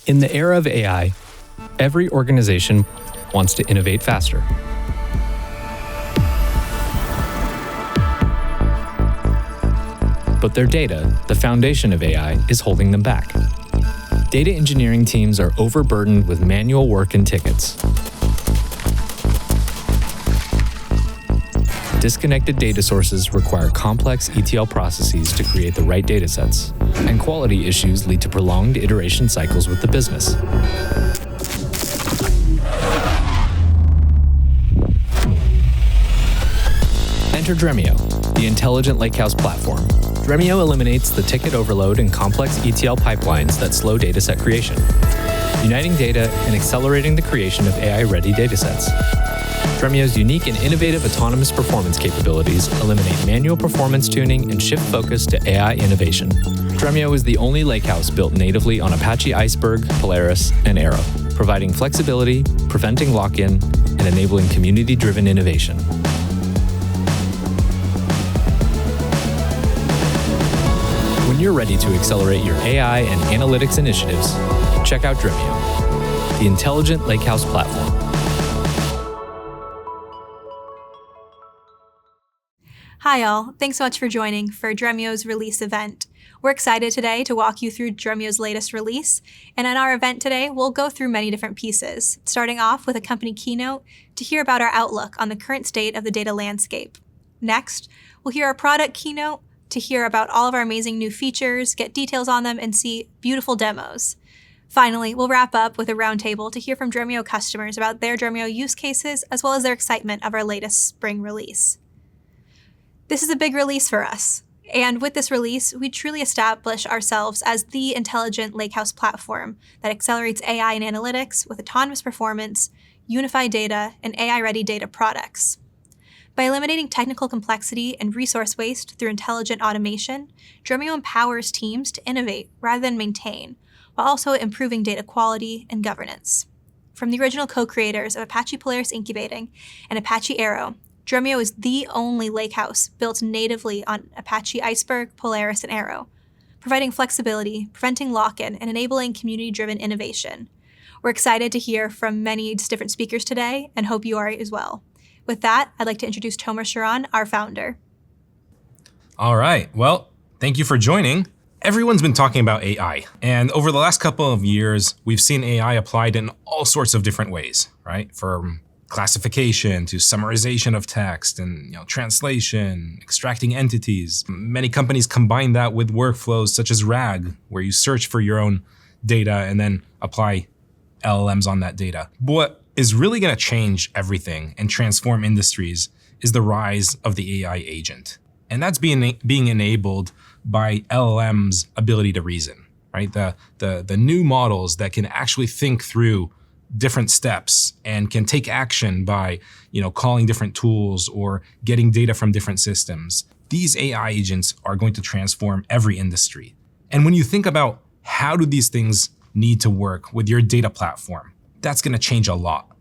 In the era of AI, every organization wants to innovate faster. But their data, the foundation of AI, is holding them back. Data engineering teams are overburdened with manual work and tickets. Disconnected data sources require complex ETL processes to create the right datasets, and quality issues lead to prolonged iteration cycles with the business. Enter Dremio, the intelligent lakehouse platform. Dremio eliminates the ticket overload and complex ETL pipelines that slow dataset creation, uniting data and accelerating the creation of AI-ready datasets. Dremio's unique and innovative autonomous performance capabilities eliminate manual performance tuning and shift focus to AI innovation. Dremio is the only lakehouse built natively on Apache Iceberg, Polaris, and Arrow, providing flexibility, preventing lock-in, and enabling community-driven innovation. When you're ready to accelerate your AI and analytics initiatives, check out Dremio, the intelligent lakehouse platform. Hi all, thanks so much for joining for Dremio's release event. We're excited today to walk you through Dremio's latest release, and in our event today, we'll go through many different pieces, starting off with a company keynote to hear about our outlook on the current state of the data landscape. Next, we'll hear our product keynote to hear about all of our amazing new features, get details on them, and see beautiful demos. Finally, we'll wrap up with a roundtable to hear from Dremio customers about their Dremio use cases, as well as their excitement of our latest spring release. This is a big release for us, and with this release, we truly establish ourselves as the intelligent lakehouse platform that accelerates AI and analytics with autonomous performance, unified data, and AI-ready data products. By eliminating technical complexity and resource waste through intelligent automation, Dremio empowers teams to innovate rather than maintain, while also improving data quality and governance. From the original co-creators of Apache Polaris Incubating and Apache Arrow, Dremio is the only lakehouse built natively on Apache Iceberg, Polaris, and Arrow, providing flexibility, preventing lock-in, and enabling community-driven innovation. We're excited to hear from many different speakers today and hope you are as well. With that, I'd like to introduce Tomer Sharan, our founder. All right, well, thank you for joining. Everyone's been talking about AI, and over the last couple of years, we've seen AI applied in all sorts of different ways, right? From classification to summarization of text and translation, extracting entities. Many companies combine that with workflows such as RAG, where you search for your own data and then apply LLMs on that data. But what is really going to change everything and transform industries is the rise of the AI agent. And that's being enabled by LLM's ability to reason, right? The new models that can actually think through different steps and can take action by, calling different tools or getting data from different systems. These AI agents are going to transform every industry. And when you think about how do these things need to work with your data platform, that's going to change a lot.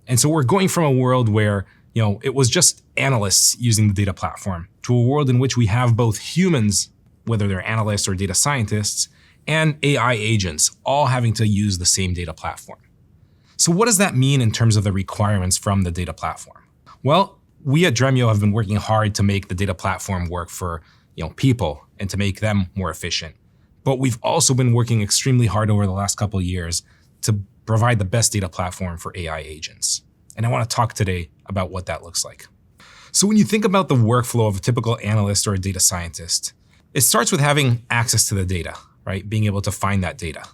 And so we're going from a world where, it was just analysts using the data platform to a world in which we have both humans, whether they're analysts or data scientists, and AI agents all having to use the same data platform. So what does that mean in terms of the requirements from the data platform? Well, we at Dremio have been working hard to make the data platform work for people and to make them more efficient. But we've also been working extremely hard over the last couple of years to provide the best data platform for AI agents. And I want to talk today about what that looks like. So when you think about the workflow of a typical analyst or a data scientist, it starts with having access to the data, right? Being able to find that data,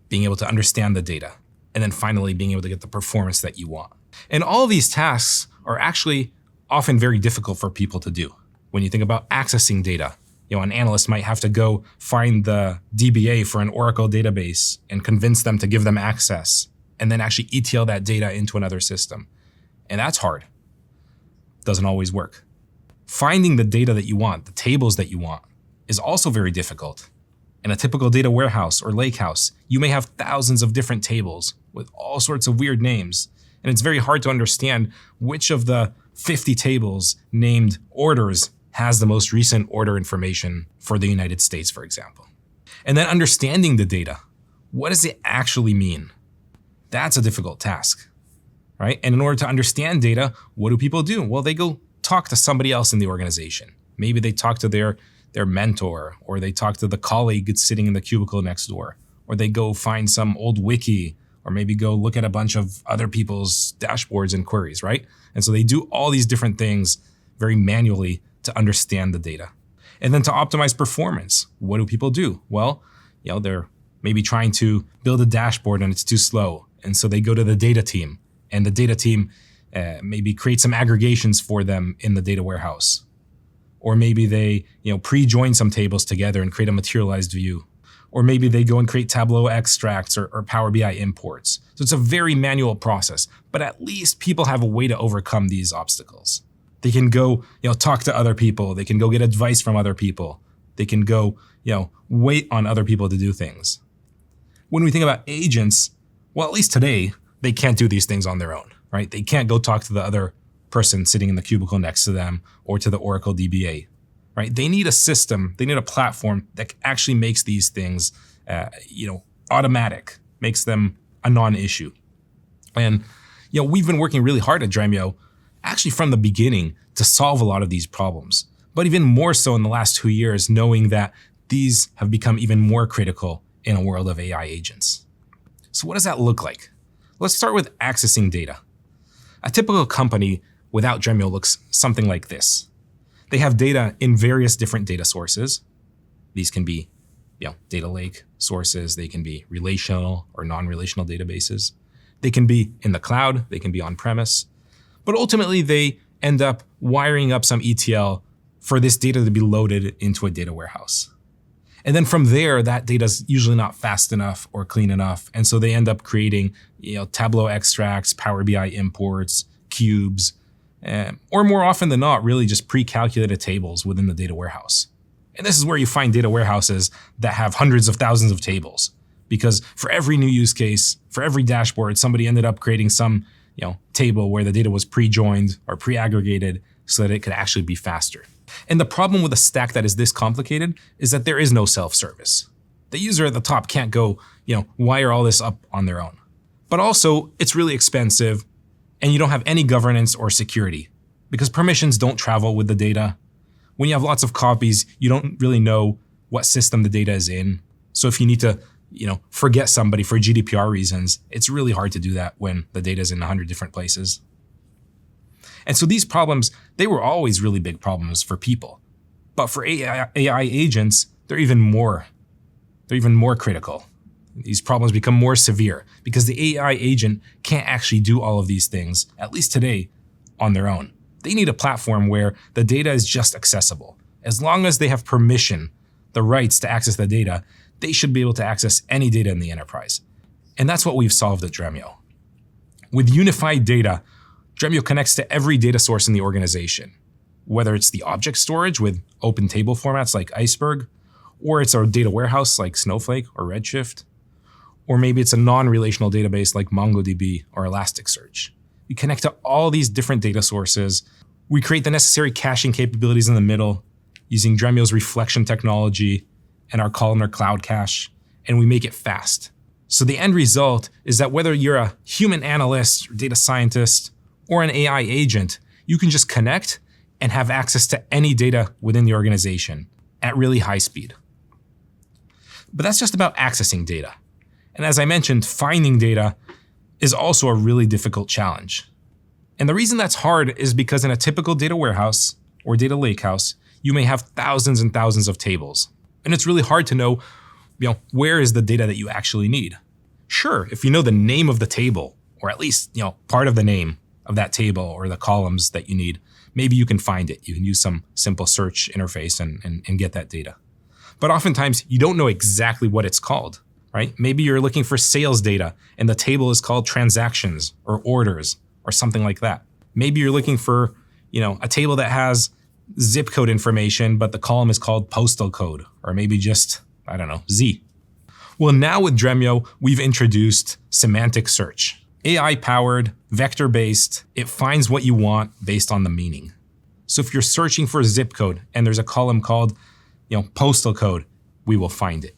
being able to understand the data, and then finally being able to get the performance that you want. And all of these tasks are actually often very difficult for people to do. When you think about accessing data, an analyst might have to go find the DBA for an Oracle database and convince them to give them access, and then actually ETL that data into another system. And that's hard. Doesn't always work. Finding the data that you want, the tables that you want, is also very difficult. In a typical data warehouse or lakehouse, you may have thousands of different tables with all sorts of weird names, and it's very hard to understand which of the 50 tables named orders has the most recent order information for the United States, for example. And then understanding the data. what does it actually mean? That's a difficult task, right? And in order to understand data, what do people do? Well, they go talk to somebody else in the organization. Maybe they talk to their mentor, or they talk to the colleague sitting in the cubicle next door, or they go find some old wiki, or maybe go look at a bunch of other people's dashboards and queries, right? And so they do all these different things very manually to understand the data. And then to optimize performance, what do people do? Well, they're maybe trying to build a dashboard and it's too slow. And so they go to the data team, and the data team maybe create some aggregations for them in the data warehouse. Or maybe they pre-join some tables together and create a materialized view. Or maybe they go and create Tableau extracts or Power BI imports. So it's a very manual process, but at least people have a way to overcome these obstacles. They can go talk to other people. They can go get advice from other people. They can go wait on other people to do things. When we think about agents, well, at least today, they can't do these things on their own, right? They can't go talk to the other person sitting in the cubicle next to them or to the Oracle DBA, right? They need a system, they need a platform that actually makes these things, automatic, makes them a non-issue. And, we've been working really hard at Dremio, actually from the beginning, to solve a lot of these problems. But even more so in the last 2 years, knowing that these have become even more critical in a world of AI agents. So what does that look like? Let's start with accessing data. A typical company without Dremio looks something like this. They have data in various different data sources. These can be, data lake sources. They can be relational or non-relational databases. They can be in the cloud. They can be on-premise. But ultimately, they end up wiring up some ETL for this data to be loaded into a data warehouse. And then from there, that data is usually not fast enough or clean enough. And so they end up creating, Tableau extracts, Power BI imports, cubes, or more often than not, really just pre-calculated tables within the data warehouse. And this is where you find data warehouses that have hundreds of thousands of tables. Because for every new use case, for every dashboard, somebody ended up creating some, table where the data was pre-joined or pre-aggregated so that it could actually be faster. And the problem with a stack that is this complicated is that there is no self-service. The user at the top can't go, wire all this up on their own. But also, it's really expensive, and you don't have any governance or security because permissions don't travel with the data. When you have lots of copies, you don't really know what system the data is in. So if you need to, forget somebody for GDPR reasons, it's really hard to do that when the data is in 100 different places. And so these problems, they were always really big problems for people. But for AI agents, they're even more critical. These problems become more severe because the AI agent can't actually do all of these things, at least today, on their own. They need a platform where the data is just accessible. As long as they have permission, the rights to access the data, they should be able to access any data in the enterprise. And that's what we've solved at Dremio. With unified data, Dremio connects to every data source in the organization, whether it's the object storage with open table formats like Iceberg, or it's our data warehouse like Snowflake or Redshift, or maybe it's a non-relational database like MongoDB or Elasticsearch. We connect to all these different data sources. We create the necessary caching capabilities in the middle using Dremio's reflection technology and our columnar cloud cache, and we make it fast. So the end result is that whether you're a human analyst or data scientist or an AI agent, you can just connect and have access to any data within the organization at really high speed. But that's just about accessing data. And as I mentioned, finding data is also a really difficult challenge. And the reason that's hard is because in a typical data warehouse or data lakehouse, you may have thousands and thousands of tables. And it's really hard to know, where is the data that you actually need? Sure, if you know the name of the table, or at least, part of the name of that table or the columns that you need, maybe you can find it. You can use some simple search interface and get that data. But oftentimes you don't know exactly what it's called, right? Maybe you're looking for sales data and the table is called transactions or orders or something like that. Maybe you're looking for, a table that has zip code information, but the column is called postal code, or maybe just, Z. Well, now with Dremio, we've introduced semantic search. AI-powered, vector-based, it finds what you want based on the meaning. So if you're searching for a zip code and there's a column called, postal code, we will find it.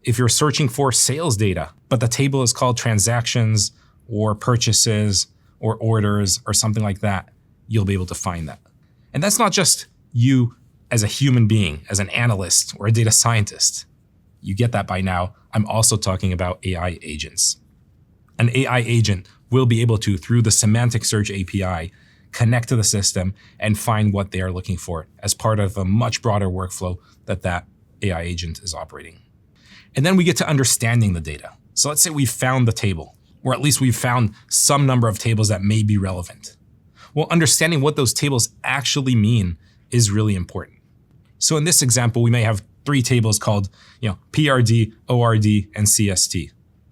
If you're searching for sales data, but the table is called transactions or purchases or orders or something like that, you'll be able to find that. And that's not just you as a human being, as an analyst or a data scientist. You get that by now. I'm also talking about AI agents. An AI agent will be able to, through the semantic search API, connect to the system and find what they are looking for as part of a much broader workflow that AI agent is operating. And then we get to understanding the data. So let's say we've found the table, or at least we've found some number of tables that may be relevant. Well, understanding what those tables actually mean is really important. So in this example, we may have 3 tables called, PRD, ORD, and CST.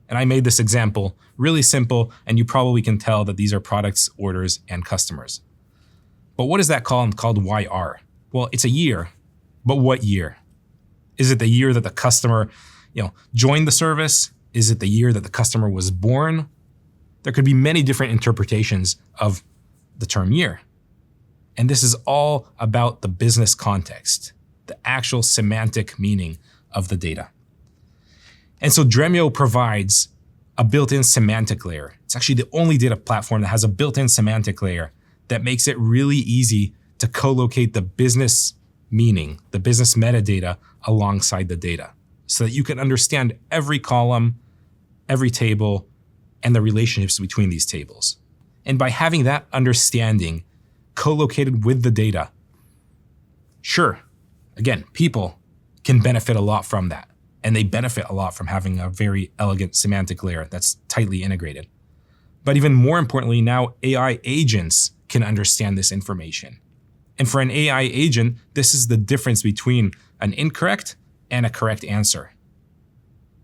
And I made this example really simple, and you probably can tell that these are products, orders, and customers. But what is that column called YR? Well, it's a year, but what year? Is it the year that the customer, joined the service? Is it the year that the customer was born? There could be many different interpretations of the term year. And this is all about the business context, the actual semantic meaning of the data. And so Dremio provides a built-in semantic layer. It's actually the only data platform that has a built-in semantic layer that makes it really easy to co-locate the business meaning, the business metadata alongside the data, so that you can understand every column, every table, and the relationships between these tables. And by having that understanding co-located with the data, sure, again, people can benefit a lot from that. And they benefit a lot from having a very elegant semantic layer that's tightly integrated. But even more importantly, now AI agents can understand this information. And for an AI agent, this is the difference between an incorrect and a correct answer,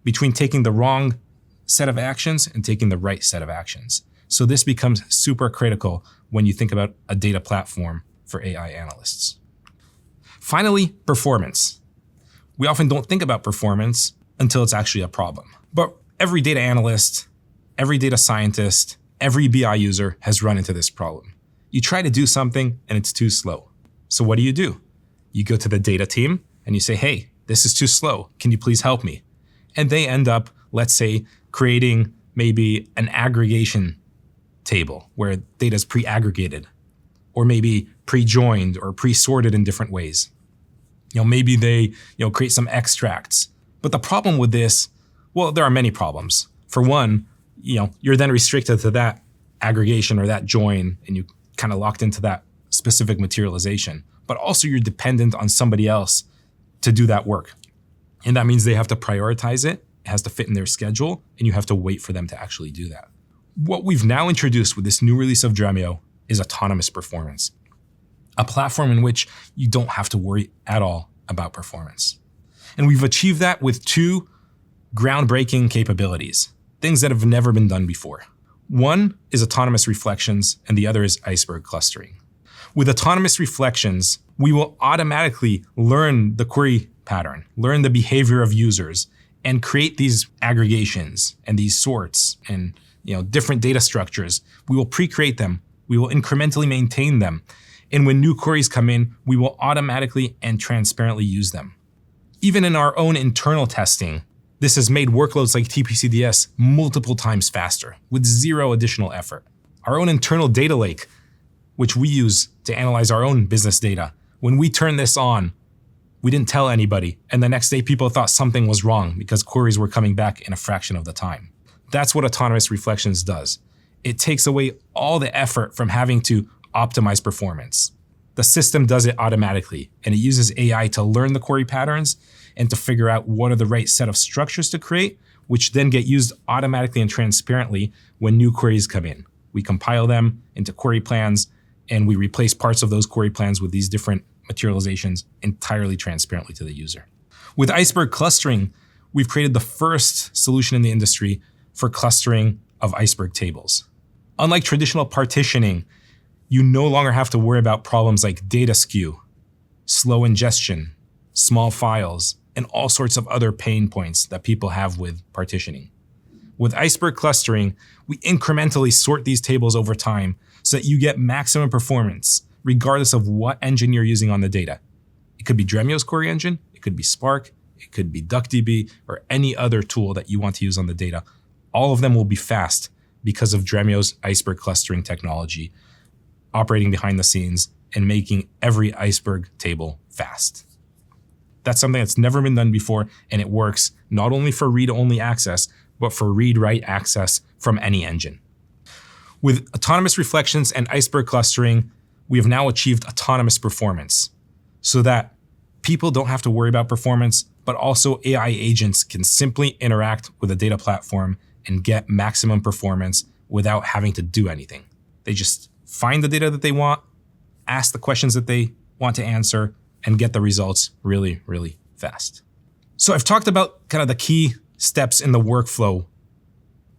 between taking the wrong set of actions and taking the right set of actions. So this becomes super critical when you think about a data platform for AI analysts. Finally, performance. We often don't think about performance until it's actually a problem. But every data analyst, every data scientist, every BI user has run into this problem. You try to do something and it's too slow. So what do? You go to the data team and you say, hey, this is too slow. Can you please help me? And they end up, let's say, creating maybe an aggregation table where data is pre-aggregated, or maybe pre-joined or pre-sorted in different ways. Maybe they, create some extracts. But the problem with this, well, there are many problems. For one, you're then restricted to that aggregation or that join, and you kind of locked into that specific materialization. But also you're dependent on somebody else to do that work. And that means they have to prioritize it. It has to fit in their schedule, and you have to wait for them to actually do that. What we've now introduced with this new release of Dremio is autonomous performance. A platform in which you don't have to worry at all about performance. And we've achieved that with 2 groundbreaking capabilities, things that have never been done before. One is autonomous reflections, and the other is iceberg clustering. With autonomous reflections, we will automatically learn the query pattern, learn the behavior of users, and create these aggregations and these sorts and different data structures. We will pre-create them. We will incrementally maintain them. And when new queries come in, we will automatically and transparently use them. Even in our own internal testing, this has made workloads like TPCDS multiple times faster with 0 additional effort. Our own internal data lake, which we use to analyze our own business data, when we turned this on, we didn't tell anybody. And the next day people thought something was wrong because queries were coming back in a fraction of the time. That's what autonomous reflections does. It takes away all the effort from having to optimize performance. The system does it automatically, and it uses AI to learn the query patterns and to figure out what are the right set of structures to create, which then get used automatically and transparently when new queries come in. We compile them into query plans, and we replace parts of those query plans with these different materializations entirely transparently to the user. With iceberg clustering, we've created the first solution in the industry for clustering of iceberg tables. Unlike traditional partitioning, you no longer have to worry about problems like data skew, slow ingestion, small files, and all sorts of other pain points that people have with partitioning. With iceberg clustering, we incrementally sort these tables over time so that you get maximum performance, regardless of what engine you're using on the data. It could be Dremio's query engine, it could be Spark, it could be DuckDB, or any other tool that you want to use on the data. All of them will be fast because of Dremio's Iceberg clustering technology operating behind the scenes and making every Iceberg table fast. That's something that's never been done before, and it works not only for read-only access, but for read-write access from any engine. With autonomous reflections and Iceberg clustering, we have now achieved autonomous performance so that people don't have to worry about performance, but also AI agents can simply interact with a data platform and get maximum performance without having to do anything. They just find the data that they want, ask the questions that they want to answer, and get the results really, really fast. So I've talked about kind of the key steps in the workflow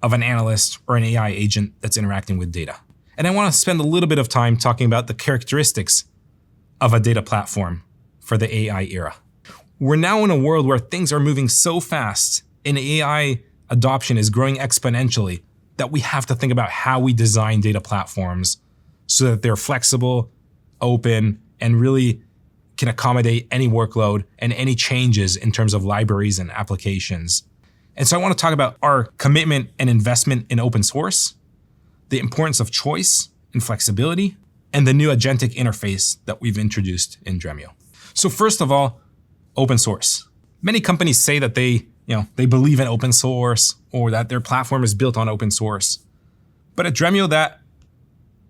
of an analyst or an AI agent that's interacting with data. And I want to spend a little bit of time talking about the characteristics of a data platform for the AI era. We're now in a world where things are moving so fast and AI adoption is growing exponentially that we have to think about how we design data platforms so that they're flexible, open, and really can accommodate any workload and any changes in terms of libraries and applications. And so I want to talk about our commitment and investment in open source, the importance of choice and flexibility, and the new agentic interface that we've introduced in Dremio. So first of all, open source. Many companies say that they believe in open source or that their platform is built on open source. But at Dremio, that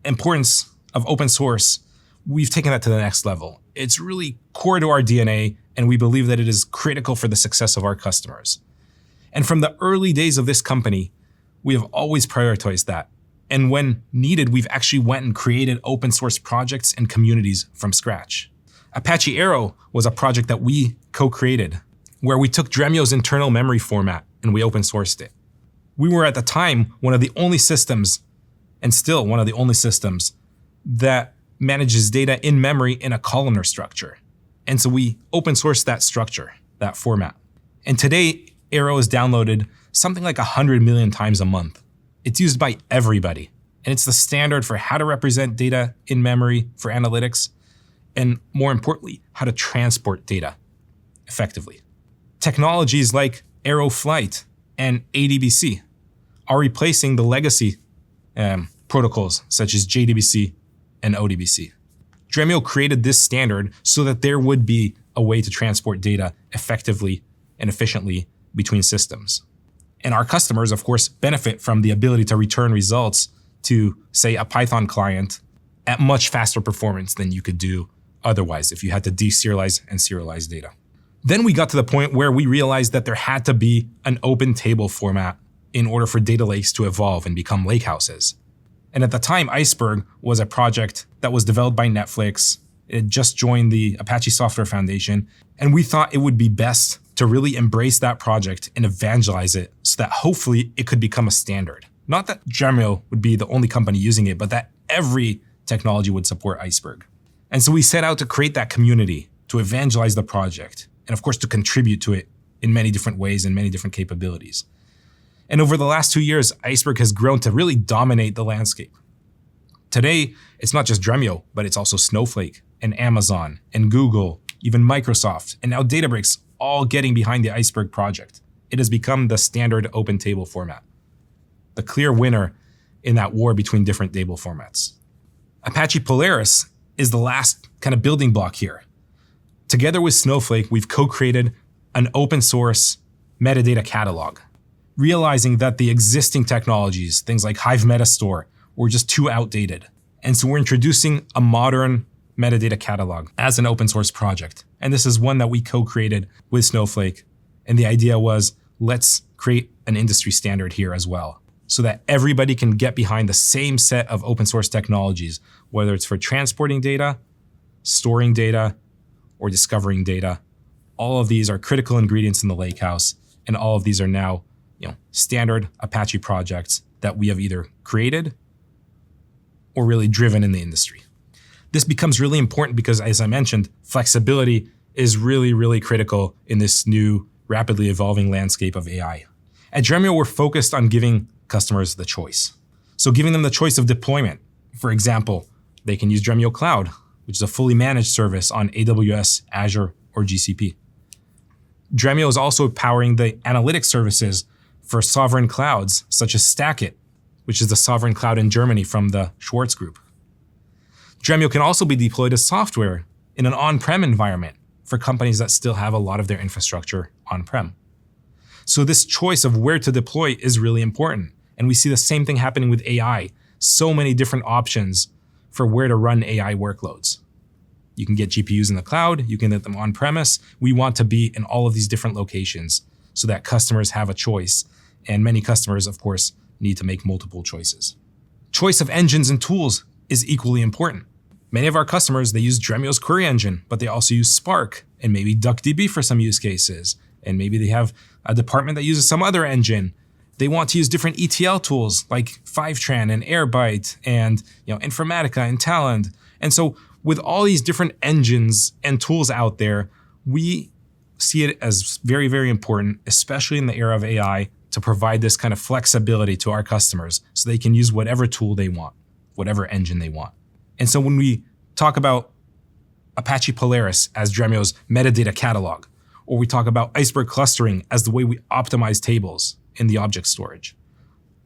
importance of open source, we've taken that to the next level. It's really core to our DNA, and we believe that it is critical for the success of our customers. And from the early days of this company, we have always prioritized that. And when needed, we've actually went and created open source projects and communities from scratch. Apache Arrow was a project that we co-created, where we took Dremio's internal memory format and we open sourced it. We were at the time one of the only systems, and still one of the only systems, that manages data in memory in a columnar structure. And so we open sourced that structure, that format. And today, Arrow is downloaded something like 100 million times a month. It's used by everybody. And it's the standard for how to represent data in memory for analytics, and more importantly, how to transport data effectively. Technologies like Arrow Flight and ADBC are replacing the legacy protocols such as JDBC and ODBC. Dremio created this standard so that there would be a way to transport data effectively and efficiently between systems. And our customers, of course, benefit from the ability to return results to, say, a Python client at much faster performance than you could do otherwise if you had to deserialize and serialize data. Then we got to the point where we realized that there had to be an open table format in order for data lakes to evolve and become lakehouses. And at the time, Iceberg was a project that was developed by Netflix. It just joined the Apache Software Foundation, and we thought it would be best to really embrace that project and evangelize it so that hopefully it could become a standard. Not that Dremio would be the only company using it, but that every technology would support Iceberg. And so we set out to create that community, to evangelize the project, and of course to contribute to it in many different ways and many different capabilities. And over the last 2 years, Iceberg has grown to really dominate the landscape. Today, it's not just Dremio, but it's also Snowflake and Amazon and Google, even Microsoft, and now Databricks, all getting behind the Iceberg project. It has become the standard open table format, the clear winner in that war between different table formats. Apache Polaris is the last kind of building block here. Together with Snowflake, we've co-created an open source metadata catalog, realizing that the existing technologies, things like Hive Metastore, were just too outdated. And so we're introducing a modern metadata catalog as an open source project. And this is one that we co-created with Snowflake. And the idea was, let's create an industry standard here as well, so that everybody can get behind the same set of open source technologies, whether it's for transporting data, storing data, or discovering data. All of these are critical ingredients in the lakehouse, and all of these are now, standard Apache projects that we have either created or really driven in the industry. This becomes really important because, as I mentioned, flexibility is really, really critical in this new, rapidly evolving landscape of AI. At Dremio, we're focused on giving customers the choice. So giving them the choice of deployment. For example, they can use Dremio Cloud, which is a fully managed service on AWS, Azure, or GCP. Dremio is also powering the analytics services for sovereign clouds, such as Stackit, which is the sovereign cloud in Germany from the Schwarz Group. Dremio can also be deployed as software in an on-prem environment for companies that still have a lot of their infrastructure on-prem. So this choice of where to deploy is really important. And we see the same thing happening with AI. So many different options for where to run AI workloads. You can get GPUs in the cloud, you can get them on-premise. We want to be in all of these different locations so that customers have a choice. And many customers, of course, need to make multiple choices. Choice of engines and tools is equally important. Many of our customers, they use Dremio's query engine, but they also use Spark and maybe DuckDB for some use cases. And maybe they have a department that uses some other engine. They want to use different ETL tools like Fivetran and Airbyte and Informatica and Talend. And so with all these different engines and tools out there, we see it as very, very important, especially in the era of AI, to provide this kind of flexibility to our customers so they can use whatever tool they want, whatever engine they want. And so when we talk about Apache Polaris as Dremio's metadata catalog, or we talk about Iceberg clustering as the way we optimize tables in the object storage,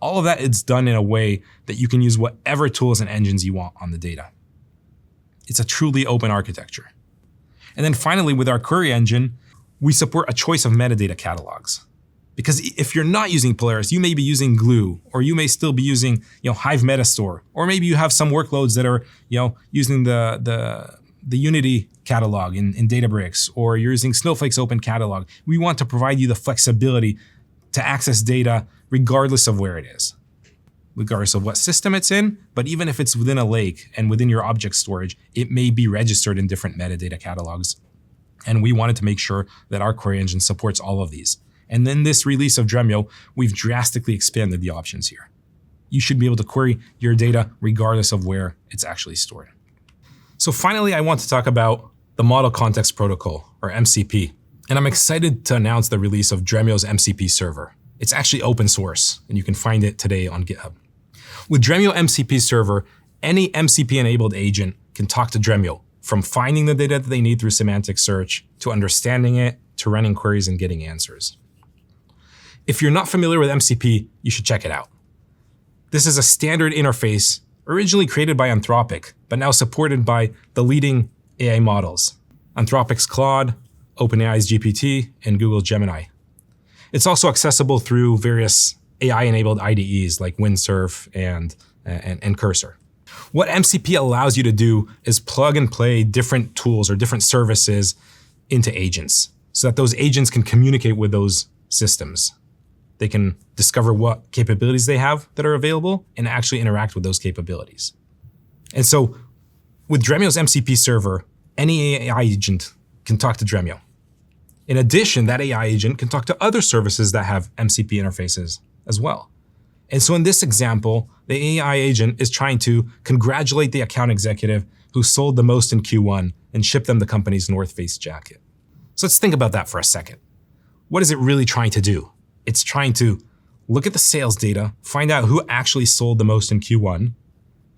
all of that is done in a way that you can use whatever tools and engines you want on the data. It's a truly open architecture. And then finally, with our query engine, we support a choice of metadata catalogs. Because if you're not using Polaris, you may be using Glue, or you may still be using Hive Metastore, or maybe you have some workloads that are using the Unity catalog in Databricks, or you're using Snowflake's open catalog. We want to provide you the flexibility to access data regardless of where it is, regardless of what system it's in. But even if it's within a lake and within your object storage, it may be registered in different metadata catalogs. And we wanted to make sure that our query engine supports all of these. And then this release of Dremio, we've drastically expanded the options here. You should be able to query your data regardless of where it's actually stored. So finally, I want to talk about the Model Context Protocol, or MCP. And I'm excited to announce the release of Dremio's MCP server. It's actually open source, and you can find it today on GitHub. With Dremio MCP server, any MCP-enabled agent can talk to Dremio, from finding the data that they need through semantic search, to understanding it, to running queries and getting answers. If you're not familiar with MCP, you should check it out. This is a standard interface originally created by Anthropic, but now supported by the leading AI models, Anthropic's Claude, OpenAI's GPT, and Google Gemini. It's also accessible through various AI-enabled IDEs like Windsurf and Cursor. What MCP allows you to do is plug and play different tools or different services into agents so that those agents can communicate with those systems. They can discover what capabilities they have that are available and actually interact with those capabilities. And so with Dremio's MCP server, any AI agent can talk to Dremio. In addition, that AI agent can talk to other services that have MCP interfaces as well. And so in this example, the AI agent is trying to congratulate the account executive who sold the most in Q1 and shipped them the company's North Face jacket. So let's think about that for a second. What is it really trying to do? It's trying to look at the sales data, find out who actually sold the most in Q1.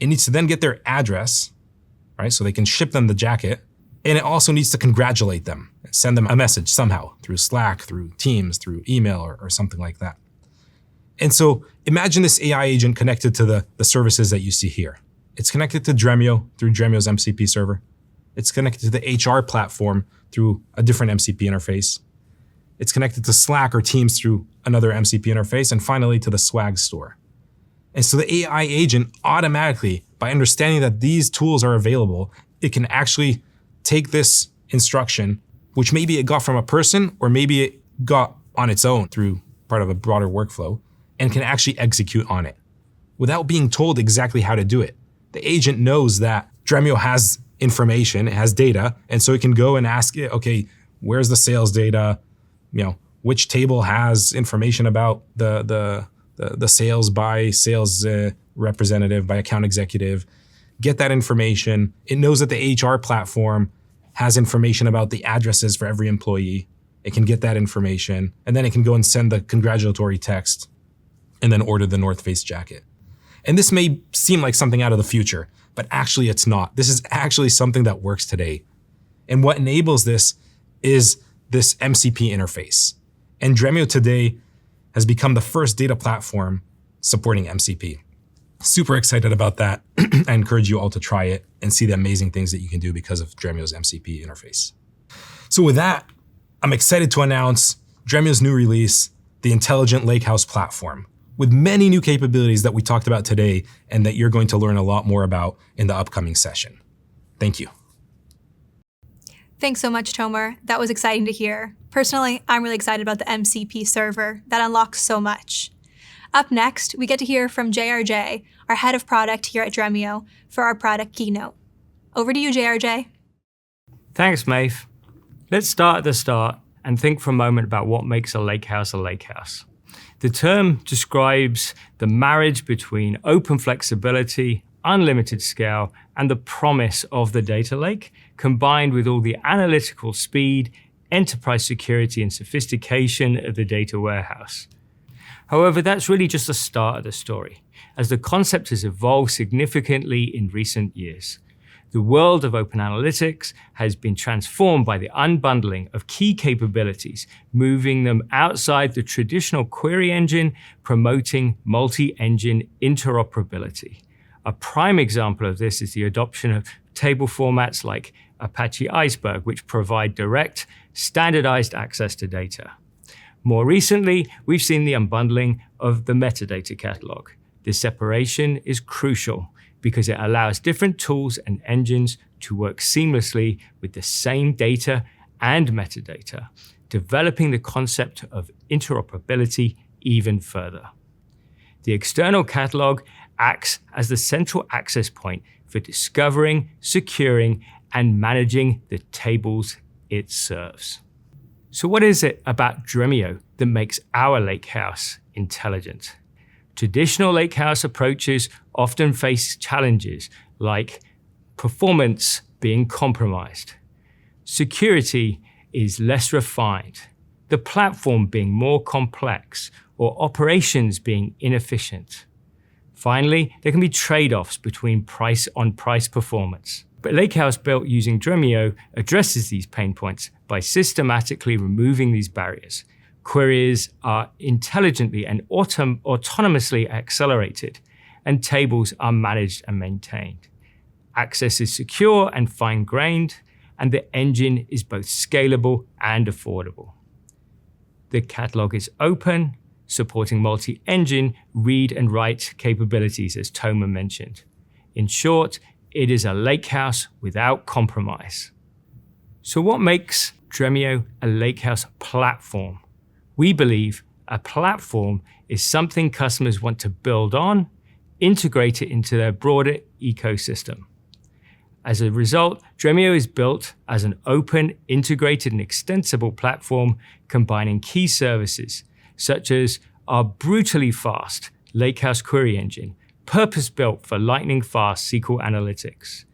It needs to then get their address, right? So they can ship them the jacket. And it also needs to congratulate them, send them a message somehow through Slack, through Teams, through email, or something like that. And so imagine this AI agent connected to the services that you see here. It's connected to Dremio through Dremio's MCP server. It's connected to the HR platform through a different MCP interface. It's connected to Slack or Teams through another MCP interface, and finally to the Swag store. And so the AI agent automatically, by understanding that these tools are available, it can actually take this instruction, which maybe it got from a person, or maybe it got on its own through part of a broader workflow, and can actually execute on it without being told exactly how to do it. The agent knows that Dremio has information, it has data, and so it can go and ask it, okay, where's the sales data? Which table has information about the sales by sales representative, by account executive, get that information. It knows that the HR platform has information about the addresses for every employee. It can get that information, and then it can go and send the congratulatory text and then order the North Face jacket. And this may seem like something out of the future, but actually it's not. This is actually something that works today. And what enables this is this MCP interface. And Dremio today has become the first data platform supporting MCP. Super excited about that. I encourage you all to try it and see the amazing things that you can do because of Dremio's MCP interface. So with that, I'm excited to announce Dremio's new release, the Intelligent Lakehouse Platform, with many new capabilities that we talked about today and that you're going to learn a lot more about in the upcoming session. Thank you. Thanks so much, Tomer. That was exciting to hear. Personally, I'm really excited about the MCP server. That unlocks so much. Up next, we get to hear from JRJ, our head of product here at Dremio, for our product keynote. Over to you, JRJ. Thanks, Maeve. Let's start at the start and think for a moment about what makes a lakehouse a lakehouse. The term describes the marriage between open flexibility, unlimited scale, and the promise of the data lake, combined with all the analytical speed, enterprise security, and sophistication of the data warehouse. However, that's really just the start of the story, as the concept has evolved significantly in recent years. The world of open analytics has been transformed by the unbundling of key capabilities, moving them outside the traditional query engine, promoting multi-engine interoperability. A prime example of this is the adoption of table formats like Apache Iceberg, which provide direct, standardized access to data. More recently, we've seen the unbundling of the metadata catalog. This separation is crucial because it allows different tools and engines to work seamlessly with the same data and metadata, developing the concept of interoperability even further. The external catalog acts as the central access point for discovering, securing, and managing the tables it serves. So what is it about Dremio that makes our lakehouse intelligent? Traditional lakehouse approaches often face challenges like performance being compromised, security is less refined, the platform being more complex, or operations being inefficient. Finally, there can be trade-offs between price performance. But Lakehouse built using Dremio addresses these pain points by systematically removing these barriers. Queries are intelligently and autonomously accelerated, and tables are managed and maintained. Access is secure and fine-grained, and the engine is both scalable and affordable. The catalog is open, supporting multi-engine read and write capabilities, as Tomer mentioned. In short, it is a lakehouse without compromise. So what makes Dremio a lakehouse platform? We believe a platform is something customers want to build on, integrate it into their broader ecosystem. As a result, Dremio is built as an open, integrated, and extensible platform combining key services, such as our brutally fast Lakehouse query engine, purpose-built for lightning-fast SQL analytics,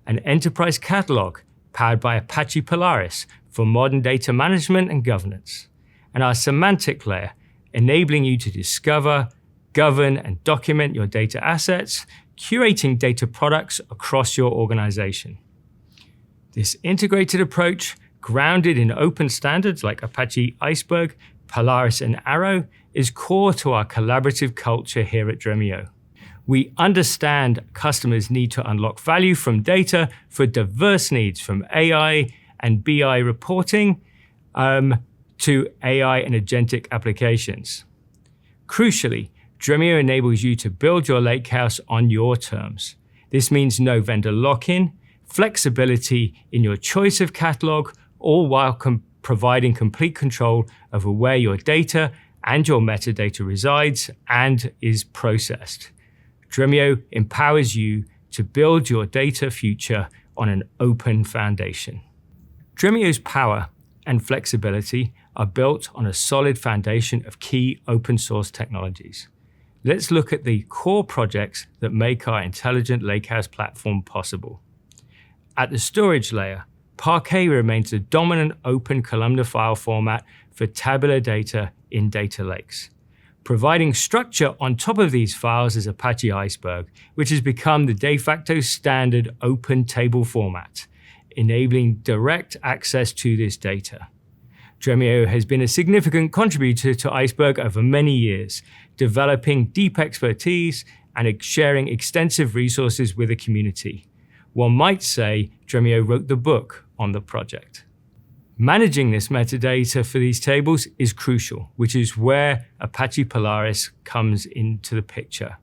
an enterprise catalog powered by Apache Polaris for modern data management and governance, and our semantic layer, enabling you to discover, govern, and document your data assets, curating data products across your organization. This integrated approach, grounded in open standards like Apache Iceberg, Polaris, and Arrow, is core to our collaborative culture here at Dremio. We understand customers need to unlock value from data for diverse needs, from AI and BI reporting to AI and agentic applications. Crucially, Dremio enables you to build your lakehouse on your terms. This means no vendor lock-in, flexibility in your choice of catalog, all while providing complete control over where your data and your metadata resides and is processed. Dremio empowers you to build your data future on an open foundation. Dremio's power and flexibility are built on a solid foundation of key open source technologies. Let's look at the core projects that make our intelligent lakehouse platform possible. At the storage layer, Parquet remains the dominant open columnar file format for tabular data in data lakes. Providing structure on top of these files is Apache Iceberg, which has become the de facto standard open table format, enabling direct access to this data. Dremio has been a significant contributor to Iceberg over many years, developing deep expertise and sharing extensive resources with the community. One might say Dremio wrote the book on the project. Managing this metadata for these tables is crucial, which is where Apache Polaris comes into the picture.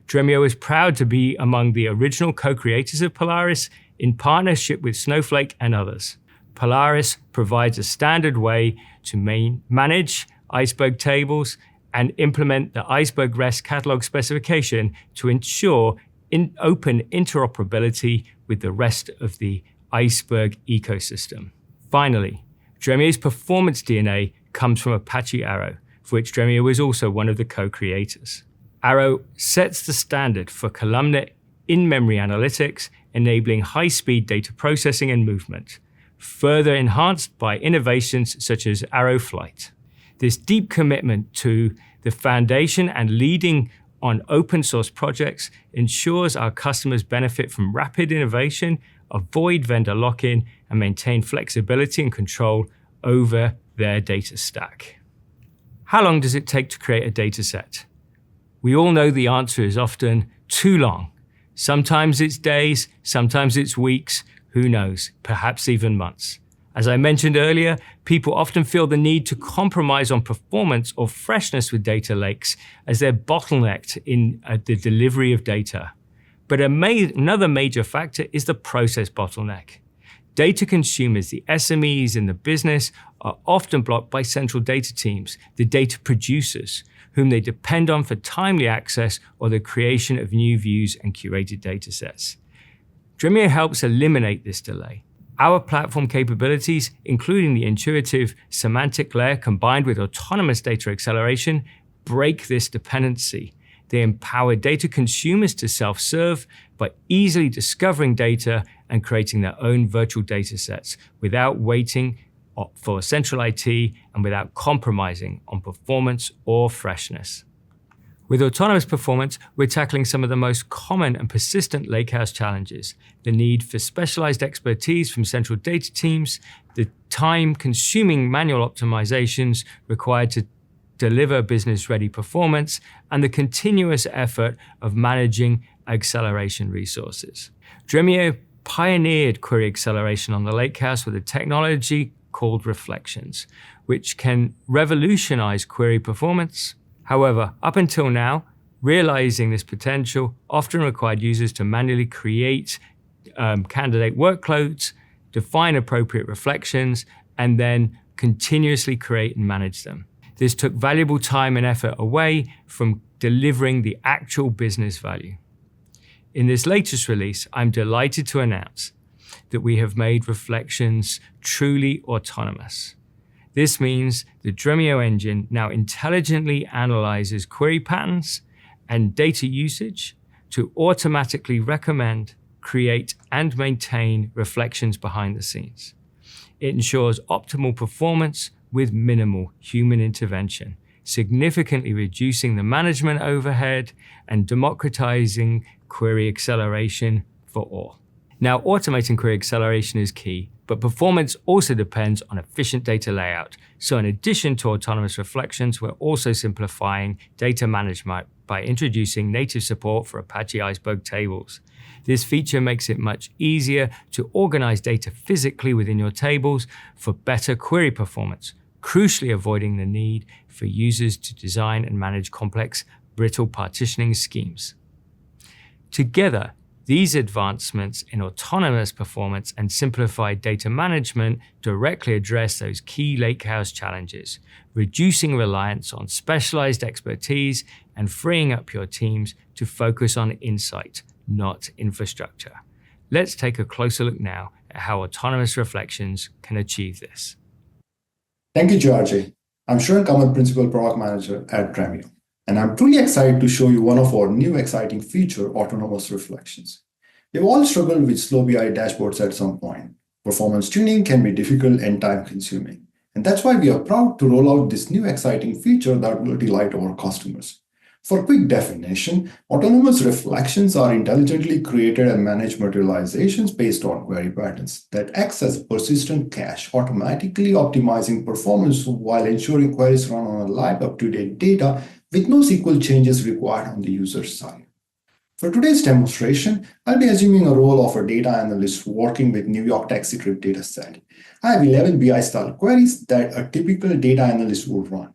Dremio is proud to be among the original co-creators of Polaris in partnership with Snowflake and others. Polaris provides a standard way to manage Iceberg tables and implement the Iceberg REST catalog specification to ensure open interoperability with the rest of the Iceberg ecosystem. Finally, Dremio's performance DNA comes from Apache Arrow, for which Dremio is also one of the co-creators. Arrow sets the standard for columnar in-memory analytics, enabling high-speed data processing and movement, further enhanced by innovations such as Arrow Flight. This deep commitment to the foundation and leading on open source projects ensures our customers benefit from rapid innovation, avoid vendor lock-in, and maintain flexibility and control over their data stack. How long does it take to create a data set? We all know the answer is often too long. Sometimes it's days, sometimes it's weeks, who knows, perhaps even months. As I mentioned earlier, people often feel the need to compromise on performance or freshness with data lakes as they're bottlenecked in the delivery of data. But another major factor is the process bottleneck. Data consumers, the SMEs in the business, are often blocked by central data teams, the data producers, whom they depend on for timely access or the creation of new views and curated data sets. Dremio helps eliminate this delay. Our platform capabilities, including the intuitive semantic layer combined with autonomous data acceleration, break this dependency. They empower data consumers to self-serve by easily discovering data and creating their own virtual data sets without waiting for central IT and without compromising on performance or freshness. With autonomous performance, we're tackling some of the most common and persistent lakehouse challenges: the need for specialized expertise from central data teams, the time-consuming manual optimizations required to deliver business-ready performance, and the continuous effort of managing acceleration resources. Dremio pioneered query acceleration on the lakehouse with a technology called reflections, which can revolutionize query performance. However, up until now, realizing this potential often required users to manually create candidate workloads, define appropriate reflections, and then continuously create and manage them. This took valuable time and effort away from delivering the actual business value. In this latest release, I'm delighted to announce that we have made reflections truly autonomous. This means the Dremio engine now intelligently analyzes query patterns and data usage to automatically recommend, create, and maintain reflections behind the scenes. It ensures optimal performance with minimal human intervention, significantly reducing the management overhead and democratizing query acceleration for all. Now, automating query acceleration is key, but performance also depends on efficient data layout. So in addition to autonomous reflections, we're also simplifying data management by introducing native support for Apache Iceberg tables. This feature makes it much easier to organize data physically within your tables for better query performance, crucially avoiding the need for users to design and manage complex, brittle partitioning schemes. Together, these advancements in autonomous performance and simplified data management directly address those key lakehouse challenges, reducing reliance on specialized expertise and freeing up your teams to focus on insight, not infrastructure. Let's take a closer look now at how autonomous reflections can achieve this. Thank you, Georgie. I'm Sharon Kamal, Principal Product Manager at Dremio, and I'm truly excited to show you one of our new exciting feature, autonomous reflections. We've all struggled with slow BI dashboards at some point. Performance tuning can be difficult and time-consuming, and that's why we are proud to roll out this new exciting feature that will delight our customers. For quick definition, autonomous reflections are intelligently created and managed materializations based on query patterns that access persistent cache, automatically optimizing performance while ensuring queries run on a live, up-to-date data with no SQL changes required on the user side. For today's demonstration, I'll be assuming a role of a data analyst working with New York taxi trip dataset. I have 11 BI-style queries that a typical data analyst would run.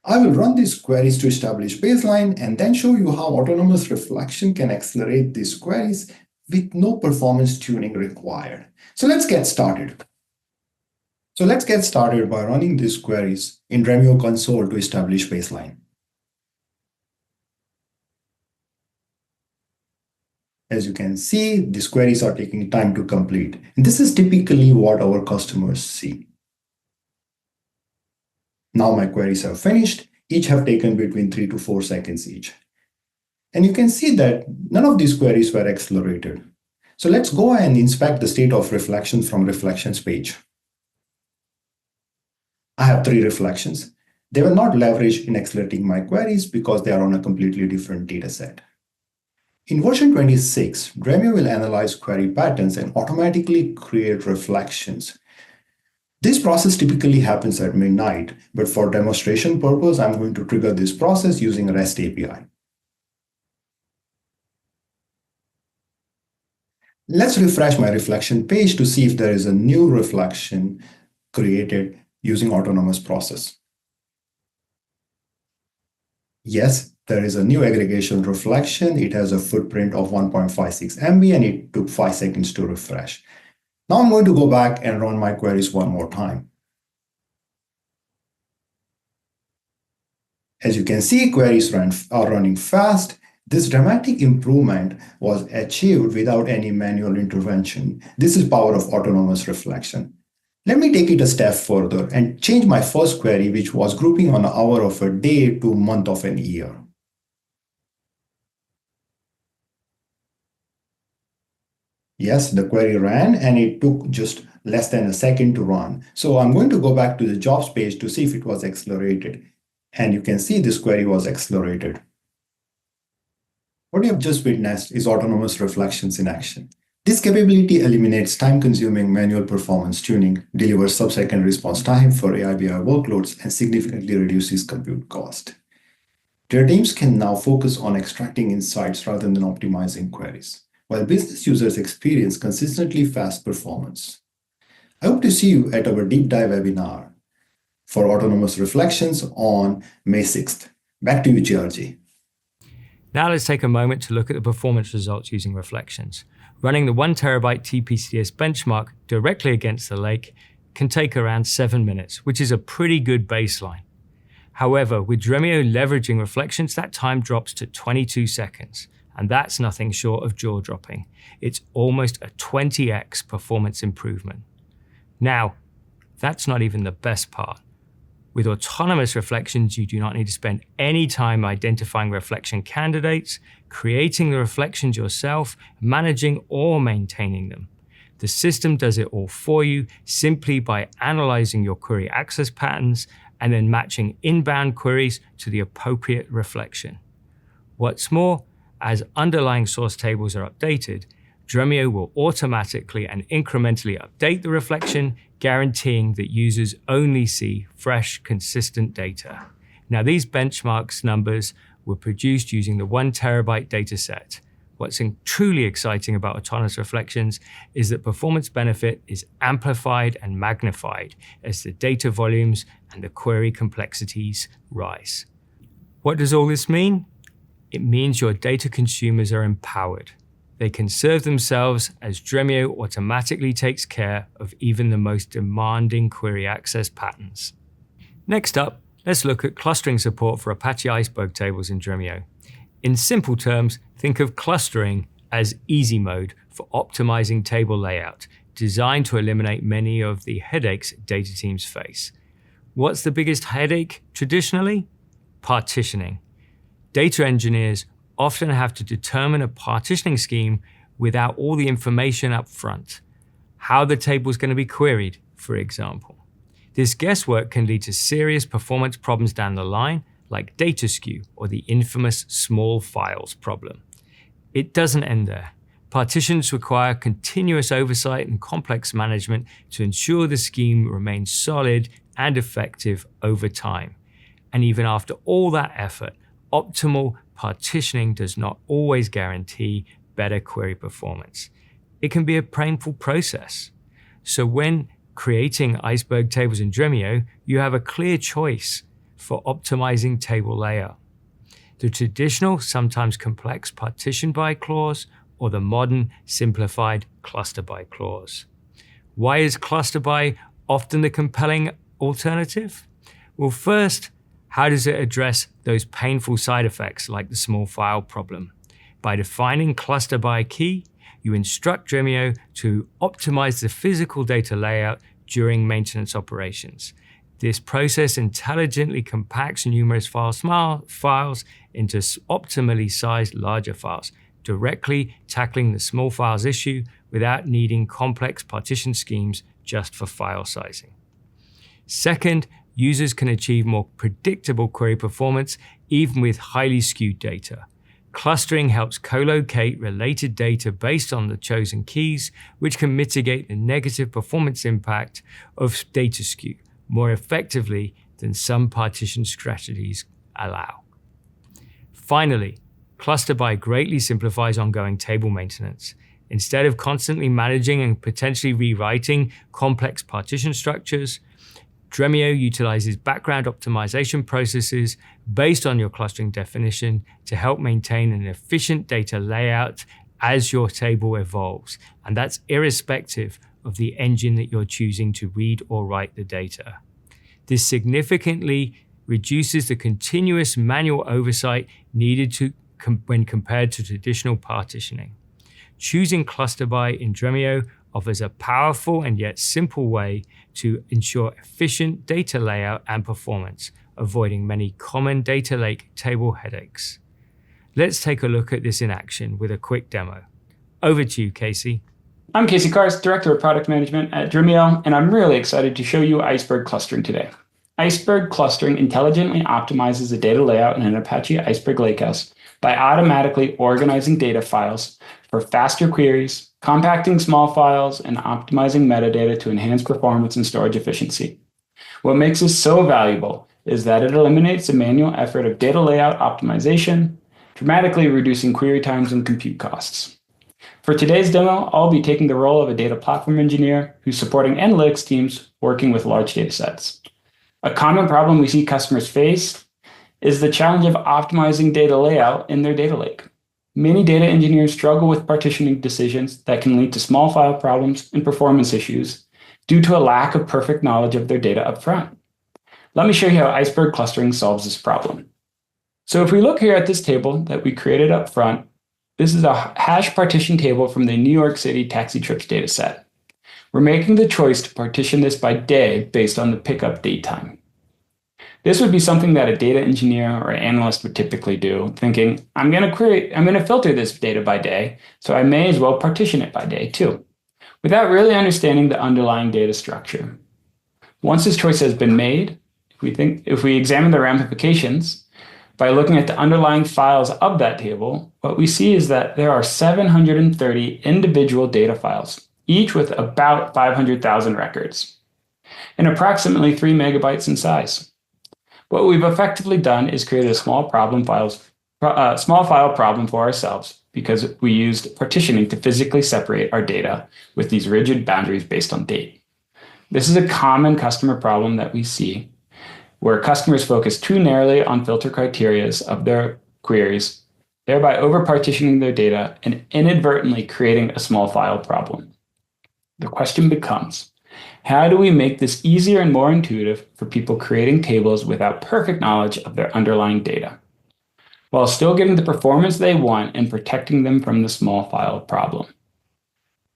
I will run these queries to establish baseline and then show you how autonomous reflection can accelerate these queries with no performance tuning required. So let's get started by running these queries in Dremio console to establish baseline. As you can see, these queries are taking time to complete. And this is typically what our customers see. Now my queries have finished. Each have taken between 3 to 4 seconds each. And you can see that none of these queries were accelerated. So let's go and inspect the state of reflections from reflections page. I have 3 reflections. They were not leveraged in accelerating my queries because they are on a completely different data set. In version 26, Dremio will analyze query patterns and automatically create reflections. This process typically happens at midnight, but for demonstration purpose, I'm going to trigger this process using a REST API. Let's refresh my reflection page to see if there is a new reflection created using autonomous process. Yes, there is a new aggregation reflection. It has a footprint of 1.56 MB and it took 5 seconds to refresh. Now I'm going to go back and run my queries one more time. As you can see, queries are running fast. This dramatic improvement was achieved without any manual intervention. This is power of autonomous reflection. Let me take it a step further and change my first query, which was grouping on hour of a day to month of an year. Yes, the query ran and it took just less than a second to run. So I'm going to go back to the jobs page to see if it was accelerated. And you can see this query was accelerated. What you have just witnessed is autonomous reflections in action. This capability eliminates time-consuming manual performance tuning, delivers sub-second response time for AI/BI workloads, and significantly reduces compute cost. Their teams can now focus on extracting insights rather than optimizing queries, while business users experience consistently fast performance. I hope to see you at our deep dive webinar for autonomous reflections on May 6th. Back to you, Georgie. Now let's take a moment to look at the performance results using reflections. Running the 1 terabyte TPCS benchmark directly against the lake can take around 7 minutes, which is a pretty good baseline. However, with Dremio leveraging reflections, that time drops to 22 seconds. And that's nothing short of jaw-dropping. It's almost a 20x performance improvement. Now, that's not even the best part. With autonomous reflections, you do not need to spend any time identifying reflection candidates, creating the reflections yourself, managing or maintaining them. The system does it all for you simply by analyzing your query access patterns and then matching inbound queries to the appropriate reflection. What's more, as underlying source tables are updated, Dremio will automatically and incrementally update the reflection, guaranteeing that users only see fresh, consistent data. Now, these benchmarks numbers were produced using the 1 terabyte dataset. What's truly exciting about autonomous reflections is that performance benefit is amplified and magnified as the data volumes and the query complexities rise. What does all this mean? It means your data consumers are empowered. They can serve themselves as Dremio automatically takes care of even the most demanding query access patterns. Next up, let's look at clustering support for Apache Iceberg tables in Dremio. In simple terms, think of clustering as easy mode for optimizing table layout, designed to eliminate many of the headaches data teams face. What's the biggest headache traditionally? Partitioning. Data engineers often have to determine a partitioning scheme without all the information up front. How the table is going to be queried, for example. This guesswork can lead to serious performance problems down the line, like data skew or the infamous small files problem. It doesn't end there. Partitions require continuous oversight and complex management to ensure the scheme remains solid and effective over time. And even after all that effort, optimal partitioning does not always guarantee better query performance. It can be a painful process. So when creating iceberg tables in Dremio, you have a clear choice for optimizing table layout: the traditional, sometimes complex partition by clause, or the modern, simplified cluster by clause. Why is cluster by often the compelling alternative? Well, first, how does it address those painful side effects like the small file problem? By defining cluster by key, you instruct Dremio to optimize the physical data layout during maintenance operations. This process intelligently compacts numerous files into optimally sized larger files, directly tackling the small files issue without needing complex partition schemes just for file sizing. Second, users can achieve more predictable query performance even with highly skewed data. Clustering helps co-locate related data based on the chosen keys, which can mitigate the negative performance impact of data skew more effectively than some partition strategies allow. Finally, cluster by greatly simplifies ongoing table maintenance. Instead of constantly managing and potentially rewriting complex partition structures, Dremio utilizes background optimization processes based on your clustering definition to help maintain an efficient data layout as your table evolves. And that's irrespective of the engine that you're choosing to read or write the data. This significantly reduces the continuous manual oversight needed when compared to traditional partitioning. Choosing cluster by in Dremio offers a powerful and yet simple way to ensure efficient data layout and performance, avoiding many common data lake table headaches. Let's take a look at this in action with a quick demo. Over to you, Casey. I'm Casey Kars, Director of Product Management at Dremio, and I'm really excited to show you Iceberg clustering today. Iceberg clustering intelligently optimizes the data layout in an Apache Iceberg Lakehouse by automatically organizing data files for faster queries, compacting small files, and optimizing metadata to enhance performance and storage efficiency. What makes this so valuable is that it eliminates the manual effort of data layout optimization, dramatically reducing query times and compute costs. For today's demo, I'll be taking the role of a data platform engineer who's supporting analytics teams working with large data sets. A common problem we see customers face is the challenge of optimizing data layout in their data lake. Many data engineers struggle with partitioning decisions that can lead to small file problems and performance issues due to a lack of perfect knowledge of their data up front. Let me show you how Iceberg clustering solves this problem. So if we look here at this table that we created up front, this is a hash partition table from the New York City taxi trips dataset. We're making the choice to partition this by day based on the pickup date time. This would be something that a data engineer or analyst would typically do, thinking, I'm going to filter this data by day, so I may as well partition it by day too, without really understanding the underlying data structure. Once this choice has been made, if we examine the ramifications by looking at the underlying files of that table, what we see is that there are 730 individual data files, each with about 500,000 records, and approximately 3 megabytes in size. What we've effectively done is created a small file problem for ourselves because we used partitioning to physically separate our data with these rigid boundaries based on date. This is a common customer problem that we see where customers focus too narrowly on filter criteria of their queries, thereby over-partitioning their data and inadvertently creating a small file problem. The question becomes, how do we make this easier and more intuitive for people creating tables without perfect knowledge of their underlying data, while still getting the performance they want and protecting them from the small file problem?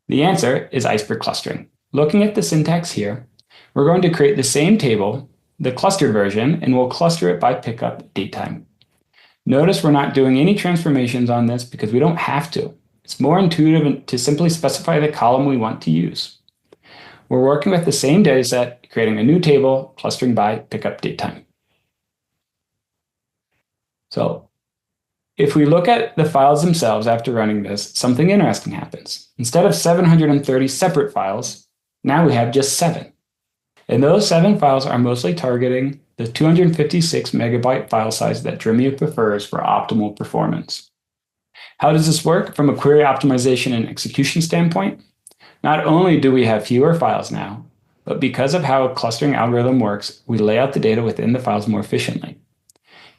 The answer is Iceberg clustering. Looking at the syntax here, we're going to create the same table, the clustered version, and we'll cluster it by pickup date time. Notice we're not doing any transformations on this because we don't have to. It's more intuitive to simply specify the column we want to use. We're working with the same dataset, creating a new table, clustering by pickup date time. So if we look at the files themselves after running this, something interesting happens. Instead of 730 separate files, now we have just 7. And those 7 files are mostly targeting the 256 megabyte file size that Dremio prefers for optimal performance. How does this work from a query optimization and execution standpoint? Not only do we have fewer files now, but because of how a clustering algorithm works, we lay out the data within the files more efficiently.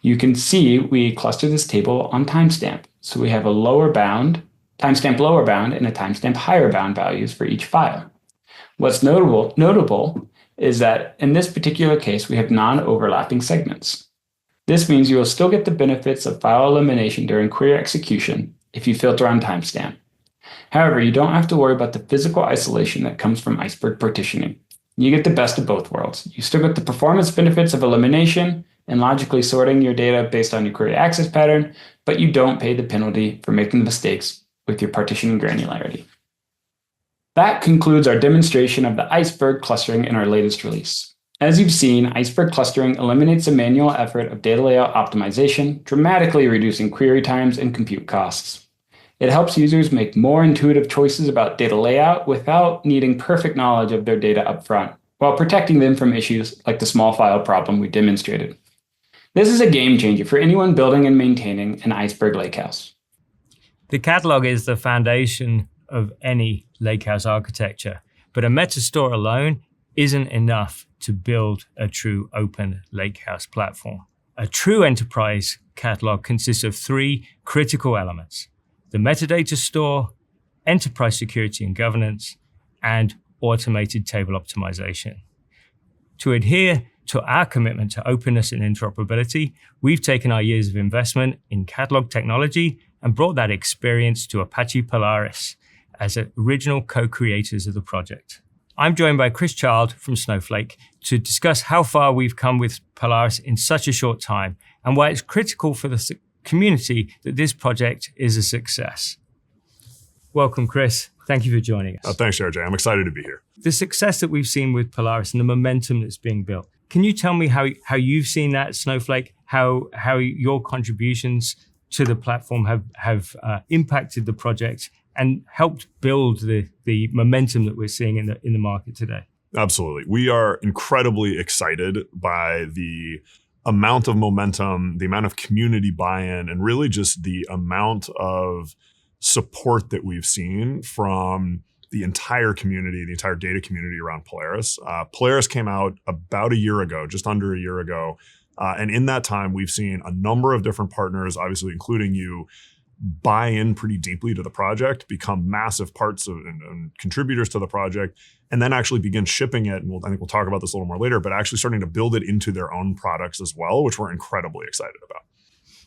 You can see we cluster this table on timestamp. So we have a lower bound, timestamp lower bound, and a timestamp higher bound values for each file. What's notable is that in this particular case, we have non-overlapping segments. This means you will still get the benefits of file elimination during query execution if you filter on timestamp. However, you don't have to worry about the physical isolation that comes from Iceberg partitioning. You get the best of both worlds. You still get the performance benefits of elimination and logically sorting your data based on your query access pattern, but you don't pay the penalty for making the mistakes with your partitioning granularity. That concludes our demonstration of the Iceberg clustering in our latest release. As you've seen, Iceberg clustering eliminates the manual effort of data layout optimization, dramatically reducing query times and compute costs. It helps users make more intuitive choices about data layout without needing perfect knowledge of their data upfront, while protecting them from issues like the small file problem we demonstrated. This is a game changer for anyone building and maintaining an Iceberg lakehouse. The catalog is the foundation of any lakehouse architecture, but a metastore alone isn't enough to build a true open lakehouse platform. A true enterprise catalog consists of 3 critical elements: the metadata store, enterprise security and governance, and automated table optimization. To adhere to our commitment to openness and interoperability, we've taken our years of investment in catalog technology and brought that experience to Apache Polaris as original co-creators of the project. I'm joined by Chris Child from Snowflake to discuss how far we've come with Polaris in such a short time and why it's critical for the community that this project is a success. Welcome, Chris. Thank you for joining us. Thanks, RJ. I'm excited to be here. The success that we've seen with Polaris and the momentum that's being built, can you tell me how you've seen that at Snowflake, how your contributions to the platform have impacted the project and helped build the momentum that we're seeing in the market today? Absolutely. We are incredibly excited by the amount of momentum, the amount of community buy-in, and really just the amount of support that we've seen from the entire community, the entire data community around Polaris. Polaris came out about a year ago, just under a year ago. And in that time, we've seen a number of different partners, obviously including you, buy in pretty deeply to the project, become massive parts of and contributors to the project, and then actually begin shipping it. And I think we'll talk about this a little more later, but actually starting to build it into their own products as well, which we're incredibly excited about.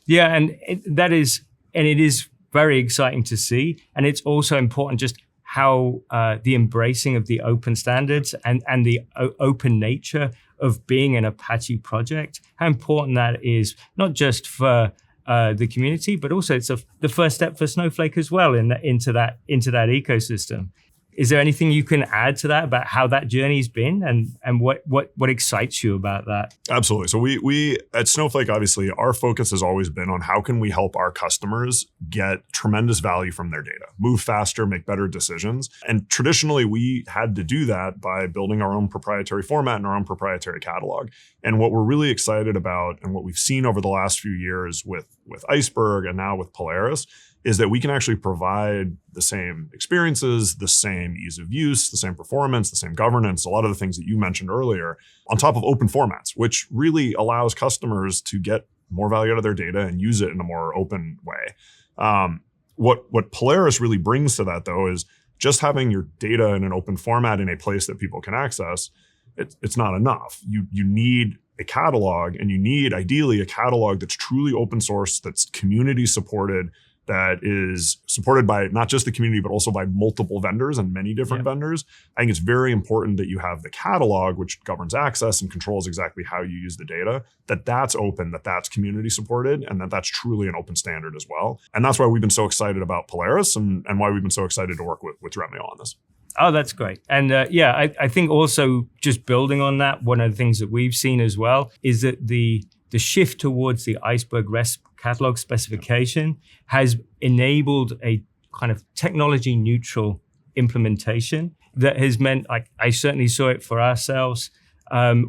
Yeah, and it is very exciting to see. And it's also important just how the embracing of the open standards and the open nature of being an Apache project, how important that is, not just for the community, but also it's the first step for Snowflake as well into that ecosystem. Is there anything you can add to that about how that journey's been and what excites you about that? Absolutely. So we at Snowflake, obviously, our focus has always been on how can we help our customers get tremendous value from their data, move faster, make better decisions. And traditionally, we had to do that by building our own proprietary format and our own proprietary catalog. And what we're really excited about and what we've seen over the last few years with Iceberg and now with Polaris is that we can actually provide the same experiences, the same ease of use, the same performance, the same governance, a lot of the things that you mentioned earlier, on top of open formats, which really allows customers to get more value out of their data and use it in a more open way. What Polaris really brings to that, though, is just having your data in an open format in a place that people can access, it's not enough. You need a catalog, and you need, ideally, a catalog that's truly open source, that's community supported, that is supported by not just the community, but also by multiple vendors and many different vendors. I think it's very important that you have the catalog, which governs access and controls exactly how you use the data, that's open, that's community supported, and that's truly an open standard as well. And that's why we've been so excited about Polaris and why we've been so excited to work with Dremio on this. Oh, that's great. And I think also just building on that, one of the things that we've seen as well is that the shift towards the Iceberg REST catalog specification has enabled a kind of technology neutral implementation that has meant, like I certainly saw it for ourselves,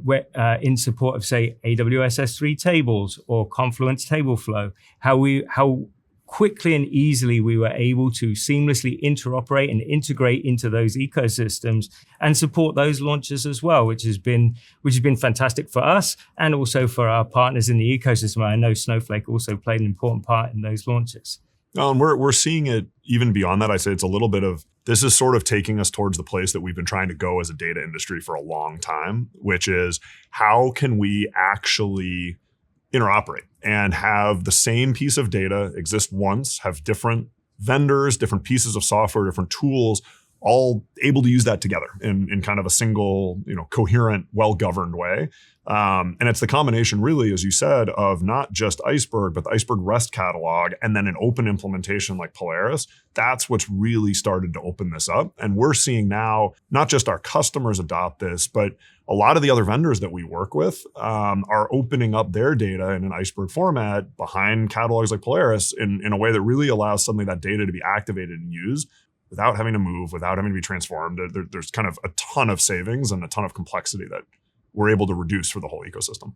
where, in support of, say, AWS S3 tables or Confluence Tableflow, how quickly and easily we were able to seamlessly interoperate and integrate into those ecosystems and support those launches as well, which has been fantastic for us and also for our partners in the ecosystem. I know Snowflake also played an important part in those launches. And we're seeing it even beyond that. I say it's a little bit of, this is sort of taking us towards the place that we've been trying to go as a data industry for a long time, which is how can we actually interoperate and have the same piece of data exist once, have different vendors, different pieces of software, different tools, all able to use that together in kind of a single, coherent, well-governed way. And it's the combination, really, as you said, of not just Iceberg, but the Iceberg REST catalog, and then an open implementation like Polaris. That's what's really started to open this up. And we're seeing now, not just our customers adopt this, but a lot of the other vendors that we work with are opening up their data in an Iceberg format behind catalogs like Polaris in a way that really allows suddenly that data to be activated and used without having to move, without having to be transformed. There's kind of a ton of savings and a ton of complexity that we're able to reduce for the whole ecosystem.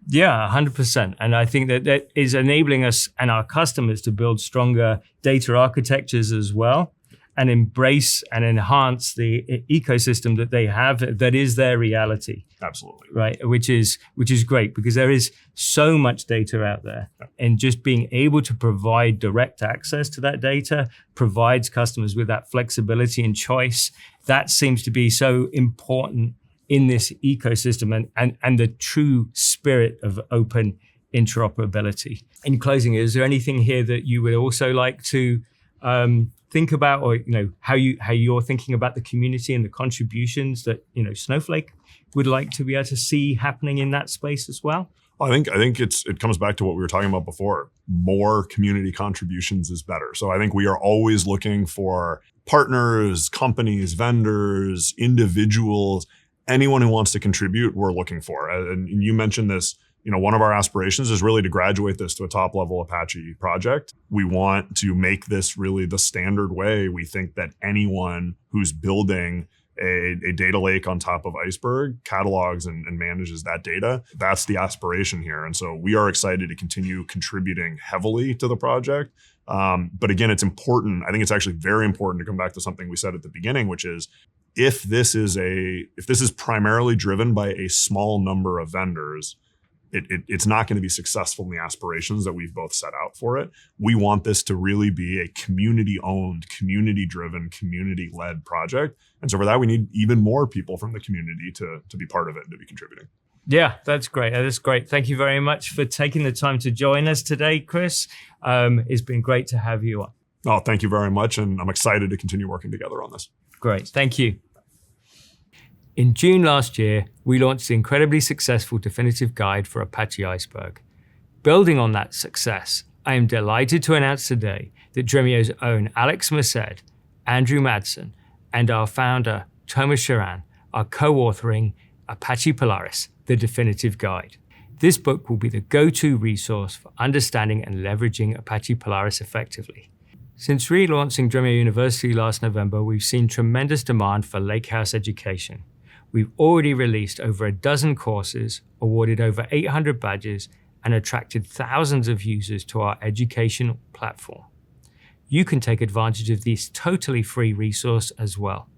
Yeah, 100%. And I think that is enabling us and our customers to build stronger data architectures as well and embrace and enhance the ecosystem that they have that is their reality. Absolutely. Right, which is great because there is so much data out there. And just being able to provide direct access to that data provides customers with that flexibility and choice. That seems to be so important in this ecosystem and the true spirit of open interoperability. In closing, is there anything here that you would also like to think about, or how you're thinking about the community and the contributions that Snowflake would like to be able to see happening in that space as well? I think it comes back to what we were talking about before. More community contributions is better. So I think we are always looking for partners, companies, vendors, individuals, anyone who wants to contribute, we're looking for. And you mentioned this, one of our aspirations is really to graduate this to a top level Apache project. We want to make this really the standard way. We think that anyone who's building a data lake on top of Iceberg catalogs and manages that data, that's the aspiration here. And so we are excited to continue contributing heavily to the project. But again, it's important. I think it's actually very important to come back to something we said at the beginning, which is if this is primarily driven by a small number of vendors, it's not going to be successful in the aspirations that we've both set out for it. We want this to really be a community-owned, community-driven, community-led project. And so for that, we need even more people from the community to be part of it and to be contributing. Yeah, that's great. That's great. Thank you very much for taking the time to join us today, Chris. It's been great to have you on. Oh, thank you very much. And I'm excited to continue working together on this. Great. Thank you. In June last year, we launched the incredibly successful definitive guide for Apache Iceberg. Building on that success, I am delighted to announce today that Dremio's own Alex Merced, Andrew Madsen, and our founder, Thomas Charan, are co-authoring Apache Polaris, the definitive guide. This book will be the go-to resource for understanding and leveraging Apache Polaris effectively. Since relaunching Dremio University last November, we've seen tremendous demand for Lakehouse education. We've already released over a dozen courses, awarded over 800 badges, and attracted thousands of users to our educational platform. You can take advantage of this totally free resource as well.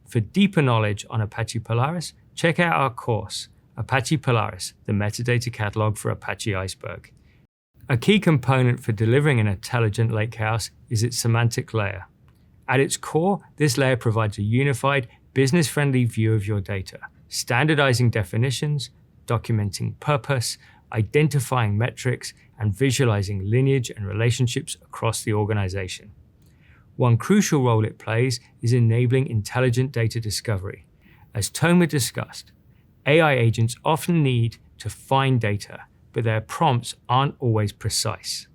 For deeper knowledge on Apache Polaris, check out our course, Apache Polaris, the metadata catalog for Apache Iceberg. A key component for delivering an intelligent lakehouse is its semantic layer. At its core, this layer provides a unified, business-friendly view of your data, standardizing definitions, documenting purpose, identifying metrics, and visualizing lineage and relationships across the organization. One crucial role it plays is enabling intelligent data discovery. As Toma discussed, AI agents often need to find data, but their prompts aren't always precise.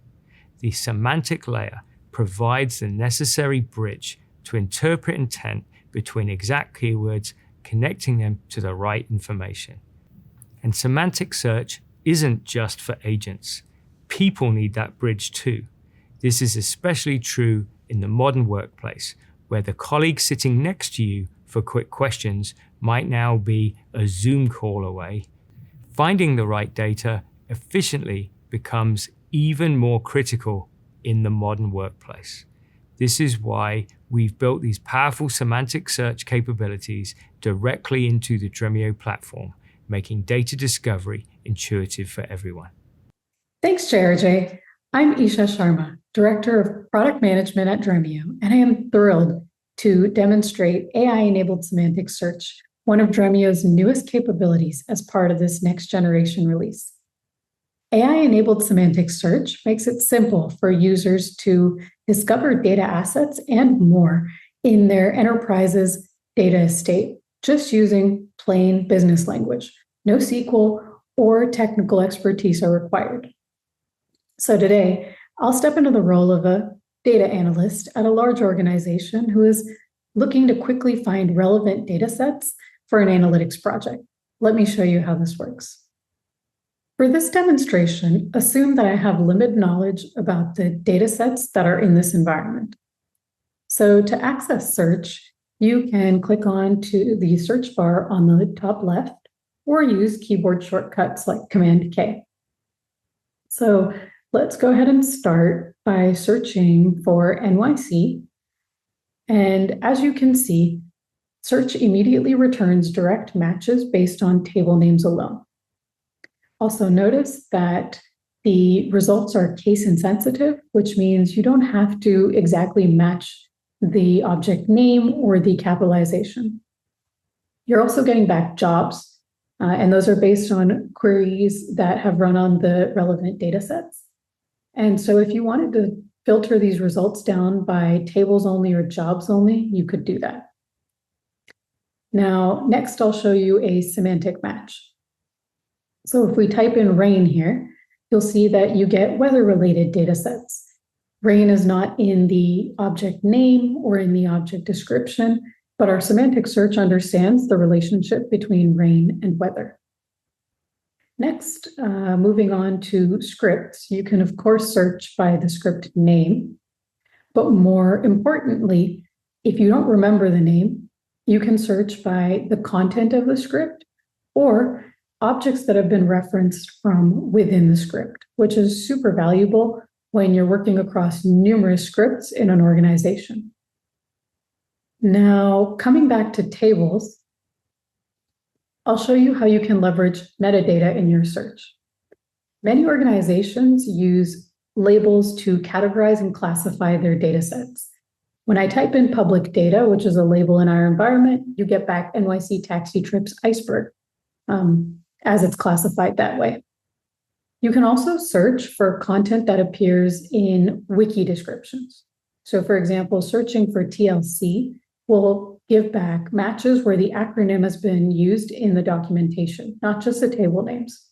The semantic layer provides the necessary bridge to interpret intent between exact keywords, connecting them to the right information. And semantic search isn't just for agents. People need that bridge too. This is especially true in the modern workplace, where the colleague sitting next to you for quick questions might now be a Zoom call away. Finding the right data efficiently becomes even more critical in the modern workplace. This is why we've built these powerful semantic search capabilities directly into the Dremio platform, making data discovery intuitive for everyone. Thanks, JRJ. I'm Isha Sharma, Director of Product Management at Dremio, and I am thrilled to demonstrate AI-enabled semantic search, one of Dremio's newest capabilities as part of this next generation release. AI-enabled semantic search makes it simple for users to discover data assets and more in their enterprise's data estate, just using plain business language. No SQL or technical expertise are required. So today, I'll step into the role of a data analyst at a large organization who is looking to quickly find relevant data sets for an analytics project. Let me show you how this works. For this demonstration, assume that I have limited knowledge about the data sets that are in this environment. So to access search, you can click on to the search bar on the top left or use keyboard shortcuts like Command K. So let's go ahead and start by searching for NYC. And as you can see, search immediately returns direct matches based on table names alone. Also notice that the results are case insensitive, which means you don't have to exactly match the object name or the capitalization. You're also getting back jobs, and those are based on queries that have run on the relevant data sets. And so if you wanted to filter these results down by tables only or jobs only, you could do that. Now, next I'll show you a semantic match. So if we type in rain here, you'll see that you get weather-related data sets. Rain is not in the object name or in the object description, but our semantic search understands the relationship between rain and weather. Next, moving on to scripts, you can of course search by the script name, but more importantly, if you don't remember the name, you can search by the content of the script or objects that have been referenced from within the script, which is super valuable when you're working across numerous scripts in an organization. Now, coming back to tables, I'll show you how you can leverage metadata in your search. Many organizations use labels to categorize and classify their data sets. When I type in public data, which is a label in our environment, you get back NYC taxi trips iceberg, as it's classified that way. You can also search for content that appears in wiki descriptions. So for example, searching for TLC will give back matches where the acronym has been used in the documentation, not just the table names.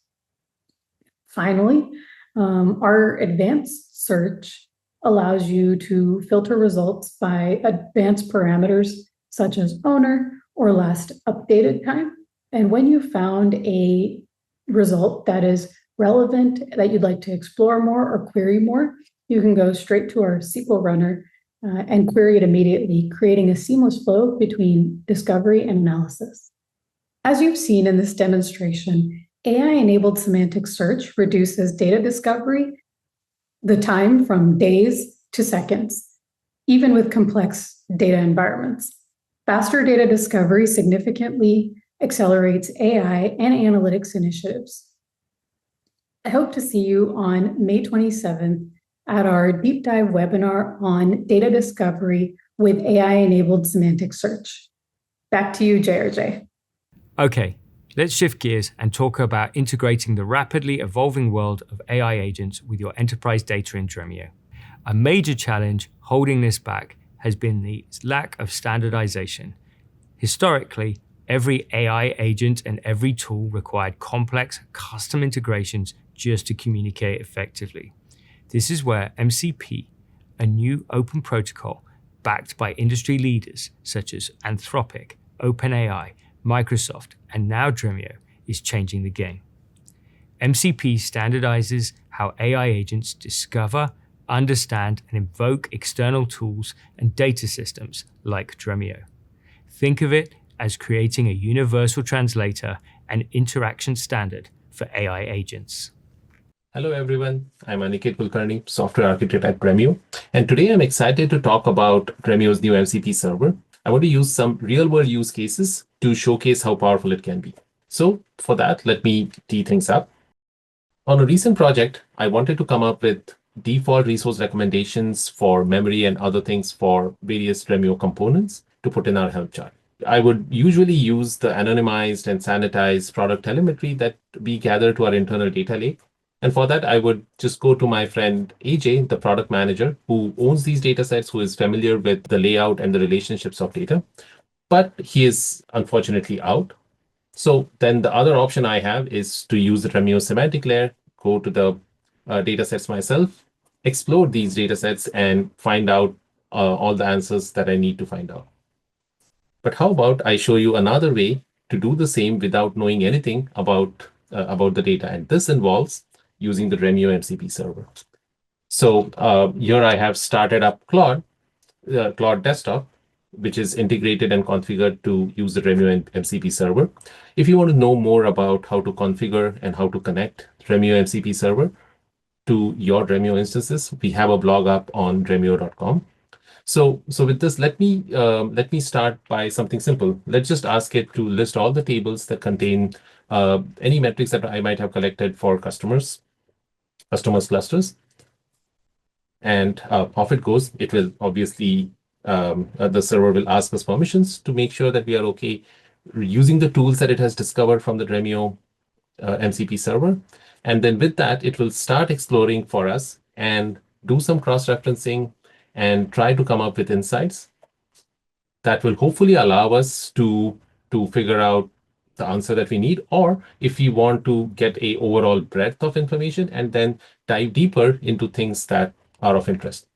Finally, our advanced search allows you to filter results by advanced parameters such as owner or last updated time. And when you found a result that is relevant, that you'd like to explore more or query more, you can go straight to our SQL runner and query it immediately, creating a seamless flow between discovery and analysis. As you've seen in this demonstration, AI-enabled semantic search reduces data discovery, the time from days to seconds, even with complex data environments. Faster data discovery significantly accelerates AI and analytics initiatives. I hope to see you on May 27th at our deep dive webinar on data discovery with AI-enabled semantic search. Back to you, JRJ. Okay, let's shift gears and talk about integrating the rapidly evolving world of AI agents with your enterprise data in Dremio. A major challenge holding this back has been the lack of standardization. Historically, every AI agent and every tool required complex custom integrations just to communicate effectively. This is where MCP, a new open protocol backed by industry leaders such as Anthropic, OpenAI, Microsoft, and now Dremio, is changing the game. MCP standardizes how AI agents discover, understand, and invoke external tools and data systems like Dremio. Think of it as creating a universal translator and interaction standard for AI agents. Hello everyone, I'm Aniket Kulkarni, software architect at Dremio, and today I'm excited to talk about Dremio's new MCP server. I want to use some real-world use cases to showcase how powerful it can be. So for that, let me tee things up. On a recent project, I wanted to come up with default resource recommendations for memory and other things for various Dremio components to put in our help chart. I would usually use the anonymized and sanitized product telemetry that we gather to our internal data lake. And for that, I would just go to my friend AJ, the product manager, who owns these data sets, who is familiar with the layout and the relationships of data. But he is unfortunately out. So then the other option I have is to use the Dremio semantic layer, go to the data sets myself, explore these data sets, and find out all the answers that I need to find out. But how about I show you another way to do the same without knowing anything about the data? And this involves using the Dremio MCP server. So here I have started up Claude Desktop, which is integrated and configured to use the Dremio MCP server. If you want to know more about how to configure and how to connect Dremio MCP server to your Dremio instances, we have a blog up on dremio.com. So with this, let me start by something simple. Let's just ask it to list all the tables that contain any metrics that I might have collected for customers clusters. And off it goes. It will obviously, the server will ask us permissions to make sure that we are okay using the tools that it has discovered from the Dremio MCP server. And then with that, it will start exploring for us and do some cross-referencing and try to come up with insights that will hopefully allow us to figure out the answer that we need, or if we want to get a overall breadth of information and then dive deeper into things that are of interest.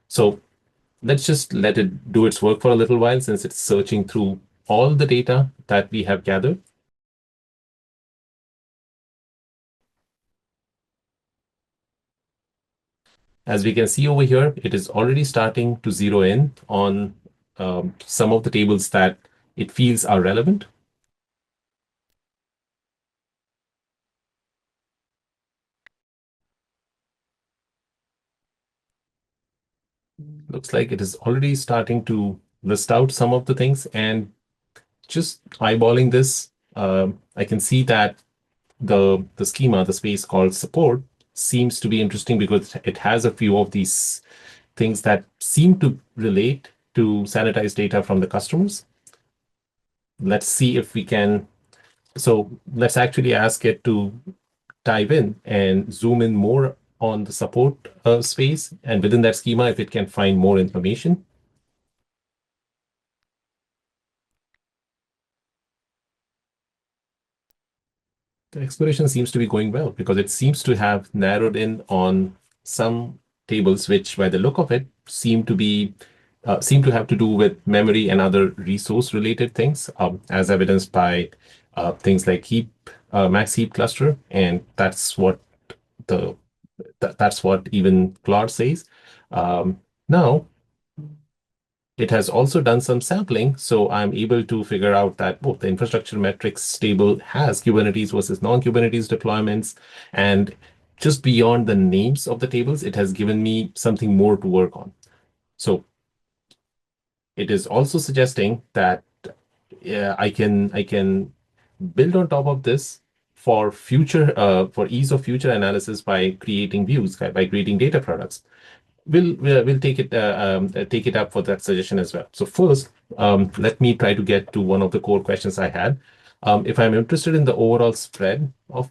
So let's just let it do its work for a little while, since it's searching through all the data that we have gathered. As we can see over here, it is already starting to zero in on some of the tables that it feels are relevant. Looks like it is already starting to list out some of the things, and just eyeballing this, I can see that the schema, the space called support, seems to be interesting because it has a few of these things that seem to relate to sanitized data from the customers. Let's see if we can. So let's actually ask it to dive in and zoom in more on the support space, and within that schema, if it can find more information. The exploration seems to be going well because it seems to have narrowed in on some tables, which by the look of it seem to have to do with memory and other resource related things, as evidenced by things like max heap cluster, and that's what even Claude says. Now, it has also done some sampling, so I'm able to figure out that both the infrastructure metrics table has Kubernetes versus non-Kubernetes deployments, and just beyond the names of the tables, it has given me something more to work on. So it is also suggesting that I can build on top of this for ease of future analysis by creating views, by creating data products. We'll take it up for that suggestion as well. So first, let me try to get to one of the core questions I had. If I'm interested in the overall spread of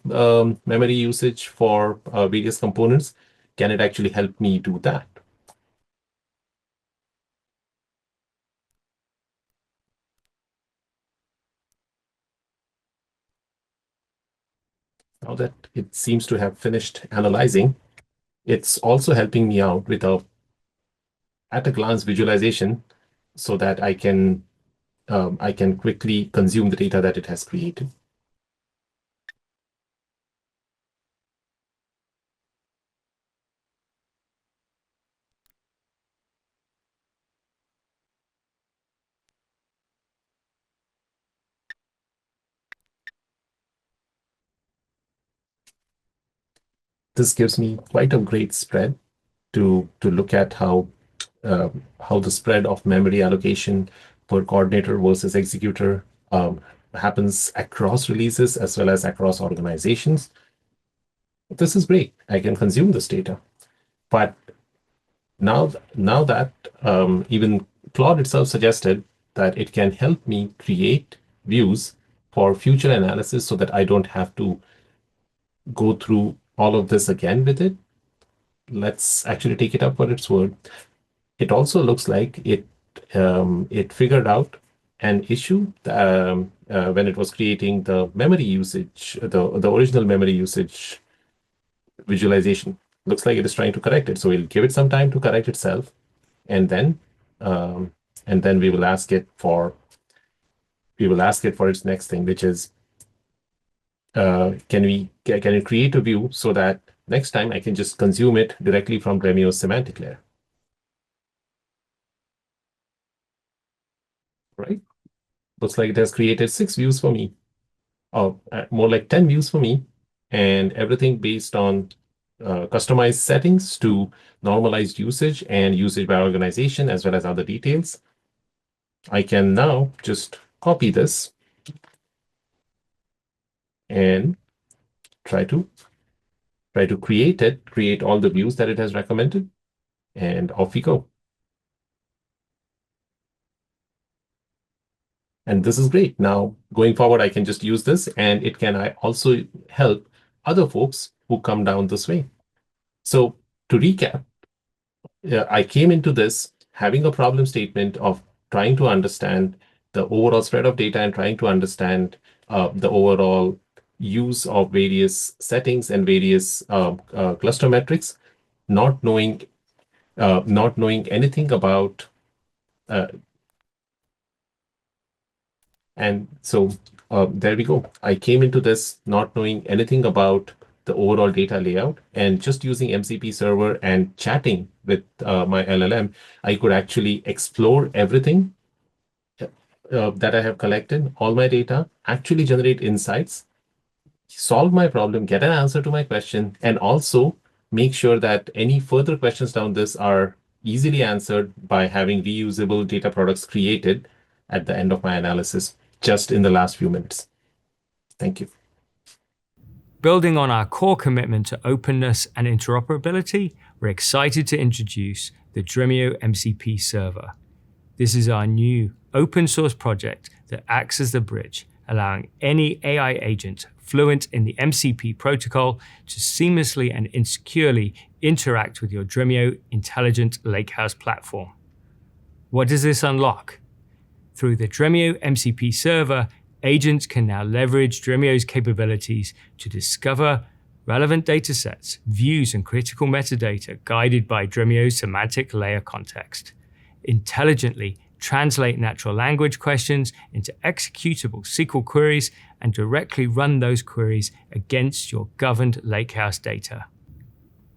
memory usage for various components, can it actually help me do that? Now that it seems to have finished analyzing, it's also helping me out with at a glance visualization so that I can quickly consume the data that it has created. This gives me quite a great spread to look at how the spread of memory allocation per coordinator versus executor happens across releases as well as across organizations. This is great. I can consume this data. But now that even Claude itself suggested that it can help me create views for future analysis so that I don't have to go through all of this again with it. Let's actually take it up for its word. It also looks like it figured out an issue when it was creating the memory usage, the original memory usage visualization. Looks like it is trying to correct it. So we'll give it some time to correct itself, and then we will ask it for its next thing, which is can it create a view so that next time I can just consume it directly from Dremio's semantic layer. Right? Looks like it has created 6 views for me, or more like 10 views for me, and everything based on customized settings to normalized usage and usage by organization, as well as other details. I can now just copy this and try to create all the views that it has recommended, and off we go. And this is great. Now, going forward, I can just use this, and it can also help other folks who come down this way. So to recap, I came into this having a problem statement of trying to understand the overall spread of data and trying to understand the overall use of various settings and various cluster metrics, not knowing anything about and so there we go. I came into this not knowing anything about the overall data layout, and just using MCP server and chatting with my LLM, I could actually explore everything that I have collected, all my data, actually generate insights, solve my problem, get an answer to my question, and also make sure that any further questions down this are easily answered by having reusable data products created at the end of my analysis, just in the last few minutes. Thank you. Building on our core commitment to openness and interoperability, we're excited to introduce the Dremio MCP server. This is our new open source project that acts as the bridge, allowing any AI agent fluent in the MCP protocol to seamlessly and insecurely interact with your Dremio intelligent lakehouse platform. What does this unlock? Through the Dremio MCP server, agents can now leverage Dremio's capabilities to discover relevant datasets, views, and critical metadata guided by Dremio's semantic layer context, intelligently translate natural language questions into executable SQL queries, and directly run those queries against your governed lakehouse data.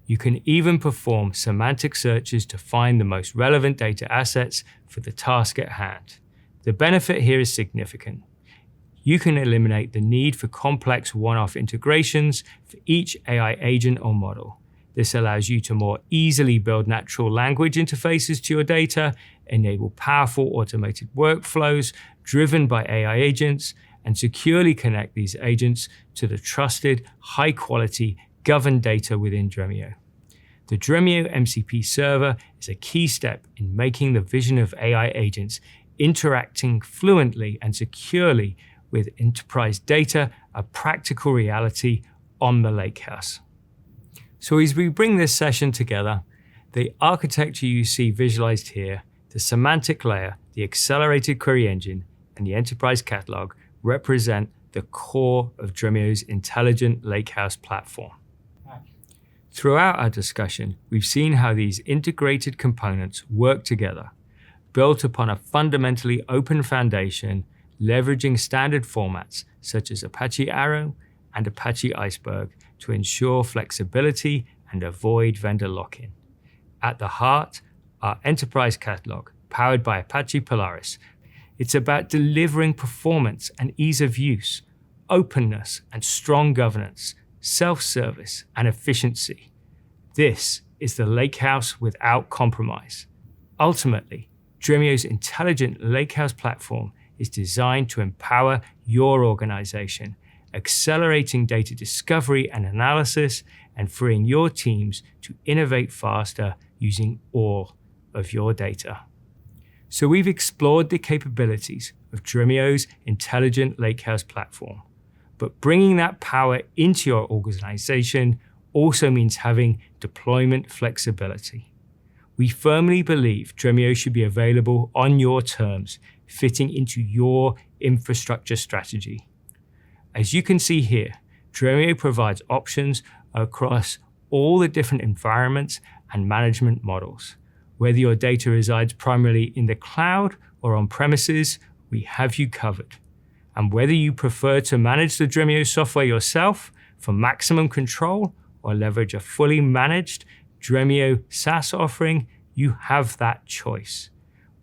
You can even perform semantic searches to find the most relevant data assets for the task at hand. The benefit here is significant. You can eliminate the need for complex one-off integrations for each AI agent or model. This allows you to more easily build natural language interfaces to your data, enable powerful automated workflows driven by AI agents, and securely connect these agents to the trusted, high-quality, governed data within Dremio. The Dremio MCP server is a key step in making the vision of AI agents interacting fluently and securely with enterprise data a practical reality on the lakehouse. So as we bring this session together, the architecture you see visualized here, the semantic layer, the accelerated query engine, and the enterprise catalog represent the core of Dremio's intelligent lakehouse platform. Throughout our discussion, we've seen how these integrated components work together, built upon a fundamentally open foundation, leveraging standard formats such as Apache Arrow and Apache Iceberg to ensure flexibility and avoid vendor lock-in. At the heart, our enterprise catalog, powered by Apache Polaris. It's about delivering performance and ease of use, openness and strong governance, self-service and efficiency. This is the Lakehouse without compromise. Ultimately, Dremio's intelligent Lakehouse platform is designed to empower your organization, accelerating data discovery and analysis, and freeing your teams to innovate faster using all of your data. So we've explored the capabilities of Dremio's intelligent Lakehouse platform, but bringing that power into your organization also means having deployment flexibility. We firmly believe Dremio should be available on your terms, fitting into your infrastructure strategy. As you can see here, Dremio provides options across all the different environments and management models. Whether your data resides primarily in the cloud or on premises, we have you covered. And whether you prefer to manage the Dremio software yourself for maximum control or leverage a fully managed Dremio SaaS offering, you have that choice.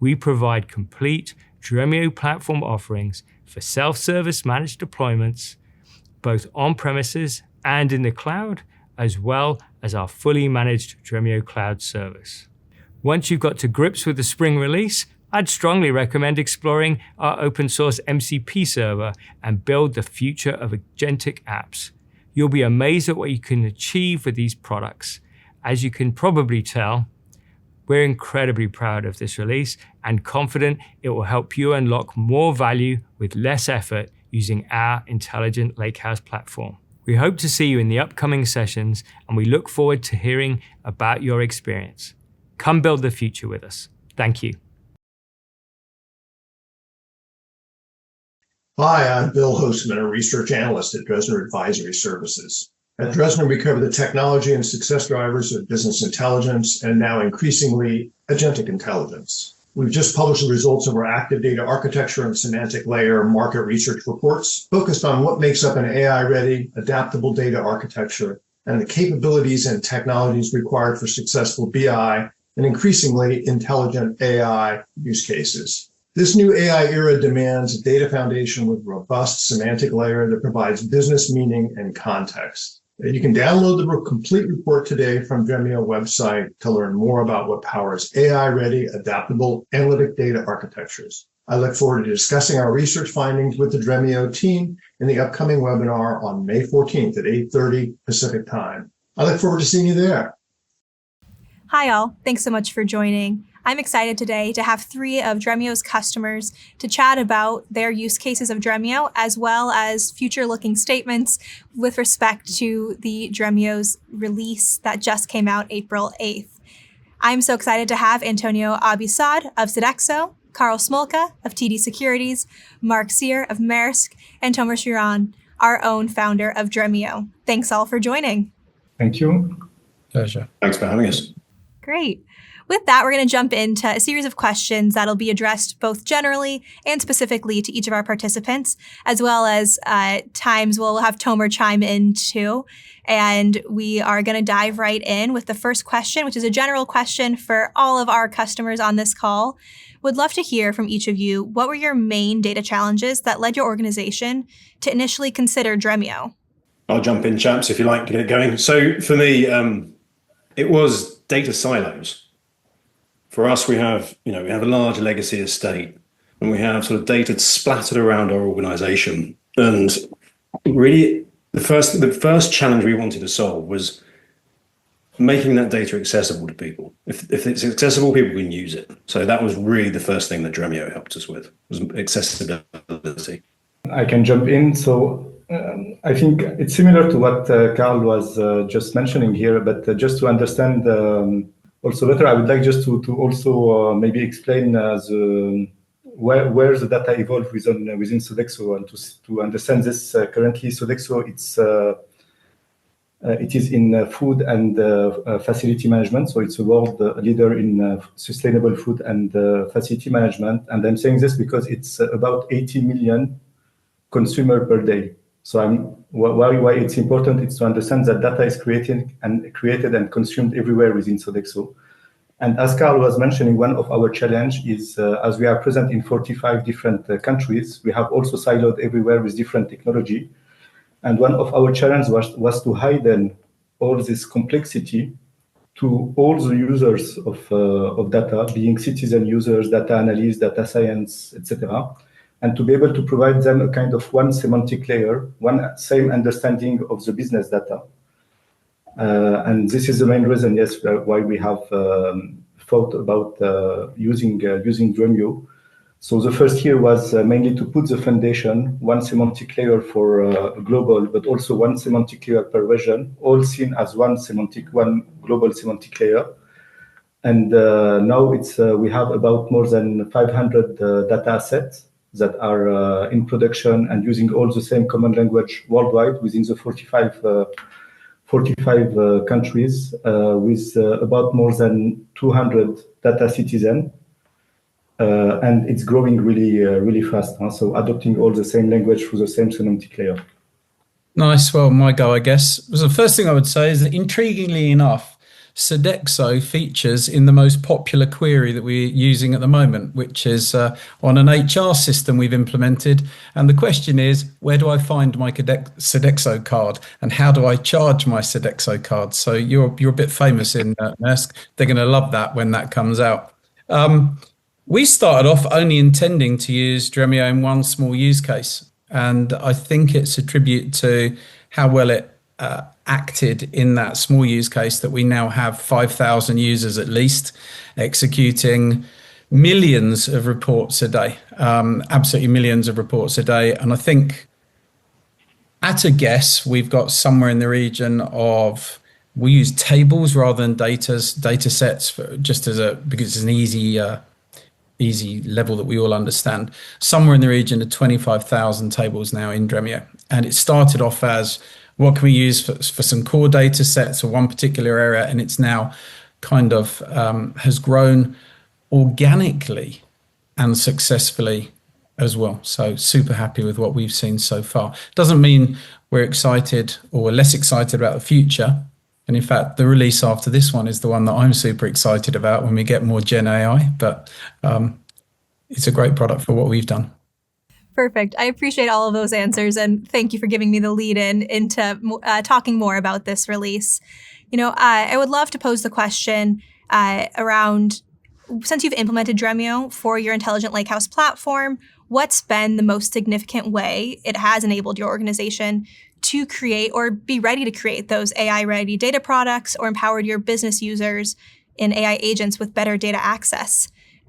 We provide complete Dremio platform offerings for self-service managed deployments, both on-premises and in the cloud, as well as our fully managed Dremio cloud service. Once you've got to grips with the spring release, I'd strongly recommend exploring our open source MCP server and build the future of agentic apps. You'll be amazed at what you can achieve with these products. As you can probably tell, we're incredibly proud of this release and confident it will help you unlock more value with less effort using our intelligent Lakehouse platform. We hope to see you in the upcoming sessions, and we look forward to hearing about your experience. Come build the future with us. Thank you. Hi, I'm Bill Hostman, a research analyst at Dresner Advisory Services. At Dresner, we cover the technology and success drivers of business intelligence and now increasingly agentic intelligence. We've just published the results of our active data architecture and semantic layer market research reports focused on what makes up an AI-ready, adaptable data architecture and the capabilities and technologies required for successful BI and increasingly intelligent AI use cases. This new AI era demands a data foundation with robust semantic layer that provides business meaning and context. You can download the complete report today from Dremio website to learn more about what powers AI-ready, adaptable, analytic data architectures. I look forward to discussing our research findings with the Dremio team in the upcoming webinar on May 14th at 8:30 Pacific time. I look forward to seeing you there. Hi all, thanks so much for joining. I'm excited today to have 3 of Dremio's customers to chat about their use cases of Dremio, as well as future-looking statements with respect to the Dremio's release that just came out April 8th. I'm so excited to have Antonio Abisad of Sodexo, Carl Smolka of TD Securities, Mark Sear of Maersk, and Tomer Shiran, our own founder of Dremio. Thanks all for joining. Thank you. Pleasure. Thanks for having us. Great. With that, we're going to jump into a series of questions that'll be addressed both generally and specifically to each of our participants, as well as times we'll have Tomer chime in too. And we are going to dive right in with the first question, which is a general question for all of our customers on this call. Would love to hear from each of you, what were your main data challenges that led your organization to initially consider Dremio? I'll jump in, chaps, if you like to get it going. So for me, it was data silos. For us, we have a large legacy estate, and we have sort of data splattered around our organization. And really, the first challenge we wanted to solve was making that data accessible to people. If it's accessible, people can use it. So that was really the first thing that Dremio helped us with, was accessibility. I can jump in. So I think it's similar to what Carl was just mentioning here, but just to understand also better, I would like just to also maybe explain where the data evolved within Sodexo, and to understand this currently Sodexo, It is in food and facility management. So it's a world leader in sustainable food and facility management. And I'm saying this because it's about 80 million consumer per day. So why it's important is to understand that data is created and consumed everywhere within Sodexo. And as Carl was mentioning, one of our challenge is as we are present in 45 different countries, we have also siloed everywhere with different technology. And one of our challenges was to hide all this complexity to all the users of data, being citizen users, data analysts, data science, etc., and to be able to provide them a kind of one semantic layer, one same understanding of the business data. And this is the main reason, yes, why we have thought about using Dremio. So the first year was mainly to put the foundation, one semantic layer for global, but also one semantic layer per region, all seen as one global semantic layer. And now we have about more than 500 data assets that are in production and using all the same common language worldwide within the 45 countries with about more than 200 data citizens. And it's growing really fast. So adopting all the same language through the same semantic layer. Nice. Well, my go, I guess. So the first thing I would say is that, intriguingly enough, Sodexo features in the most popular query that we're using at the moment, which is on an HR system we've implemented. And the question is, where do I find my Sodexo card, and how do I charge my Sodexo card? So you're a bit famous in Maersk. They're going to love that when that comes out. We started off only intending to use Dremio in one small use case, and I think it's a tribute to how well it acted in that small use case that we now have 5,000 users at least executing millions of reports a day, absolutely millions of reports a day. And I think at a guess, we've got somewhere in the region of, we use tables rather than data sets because it's an easy level that we all understand, somewhere in the region of 25,000 tables now in Dremio. And it started off as, what can we use for some core data sets or one particular area? And it's now kind of has grown organically and successfully as well. So super happy with what we've seen so far. Doesn't mean we're excited or we're less excited about the future. And in fact, the release after this one is the one that I'm super excited about when we get more Gen AI. But it's a great product for what we've done. Perfect. I appreciate all of those answers, and thank you for giving me the lead into talking more about this release. I would love to pose the question around, since you've implemented Dremio for your Intelligent Lakehouse platform, what's been the most significant way it has enabled your organization to create or be ready to create those AI-ready data products, or empowered your business users in AI agents with better data access?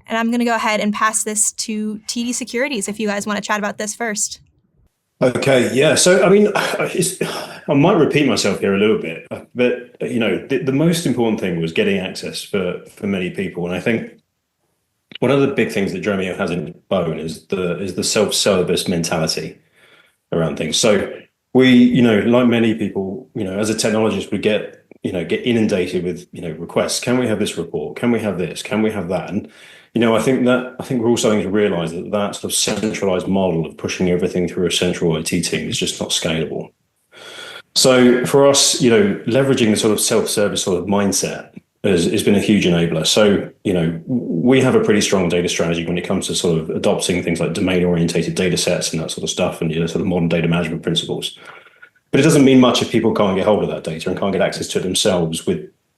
And I'm going to go ahead and pass this to TD Securities if you guys want to chat about this first. Okay, yeah. So, I mean, I might repeat myself here a little bit, but, the most important thing was getting access for many people. And I think one of the big things that Dremio has in its bone is the self-service mentality around things. So we, like many people, as a technologist, we get inundated with, requests. Can we have this report? Can we have this? Can we have that? And I think we're all starting to realize that sort of centralized model of pushing everything through a central IT team is just not scalable. So for us, leveraging the sort of self-service sort of mindset has been a huge enabler. So, we have a pretty strong data strategy when it comes to sort of adopting things like domain-orientated data sets and that sort of stuff, and sort of modern data management principles. But it doesn't mean much if people can't get hold of that data and can't get access to it themselves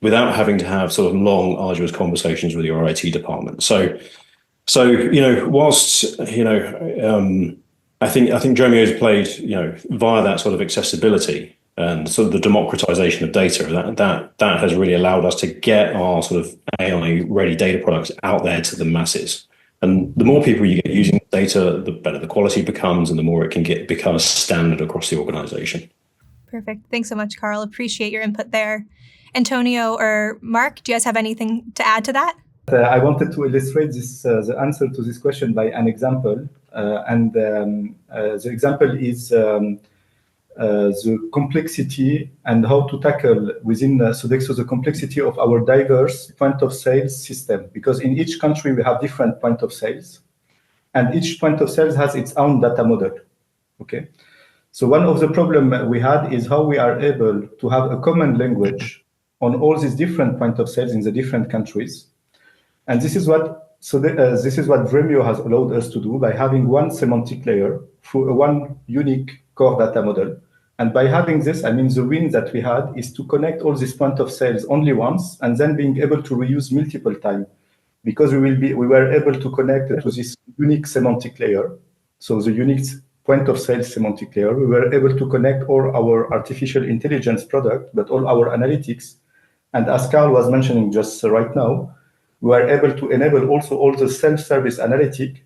without having to have sort of long, arduous conversations with your IT department. So whilst I think Dremio has played via that sort of accessibility and sort of the democratization of data, that has really allowed us to get our sort of AI-ready data products out there to the masses. And the more people you get using data, the better the quality becomes, and the more it can become a standard across the organization. Perfect. Thanks so much, Carl. Appreciate your input there. Antonio or Mark, do you guys have anything to add to that? I wanted to illustrate the answer to this question by an example. The example is the complexity and how to tackle within Sodexo the complexity of our diverse point of sales system, because in each country we have different point of sales, and each point of sales has its own data model. Okay, so one of the problems we had is how we are able to have a common language on all these different point of sales in the different countries, and this is what this is what Dremio has allowed us to do by having one semantic layer through one unique core data model. And by having this, I mean, the win that we had is to connect all these point of sales only once and then being able to reuse multiple times, because we were able to connect to this unique semantic layer. So the unique point of sales semantic layer, we were able to connect all our artificial intelligence product, but all our analytics. And as Carl was mentioning just right now, we are able to enable also all the self-service analytic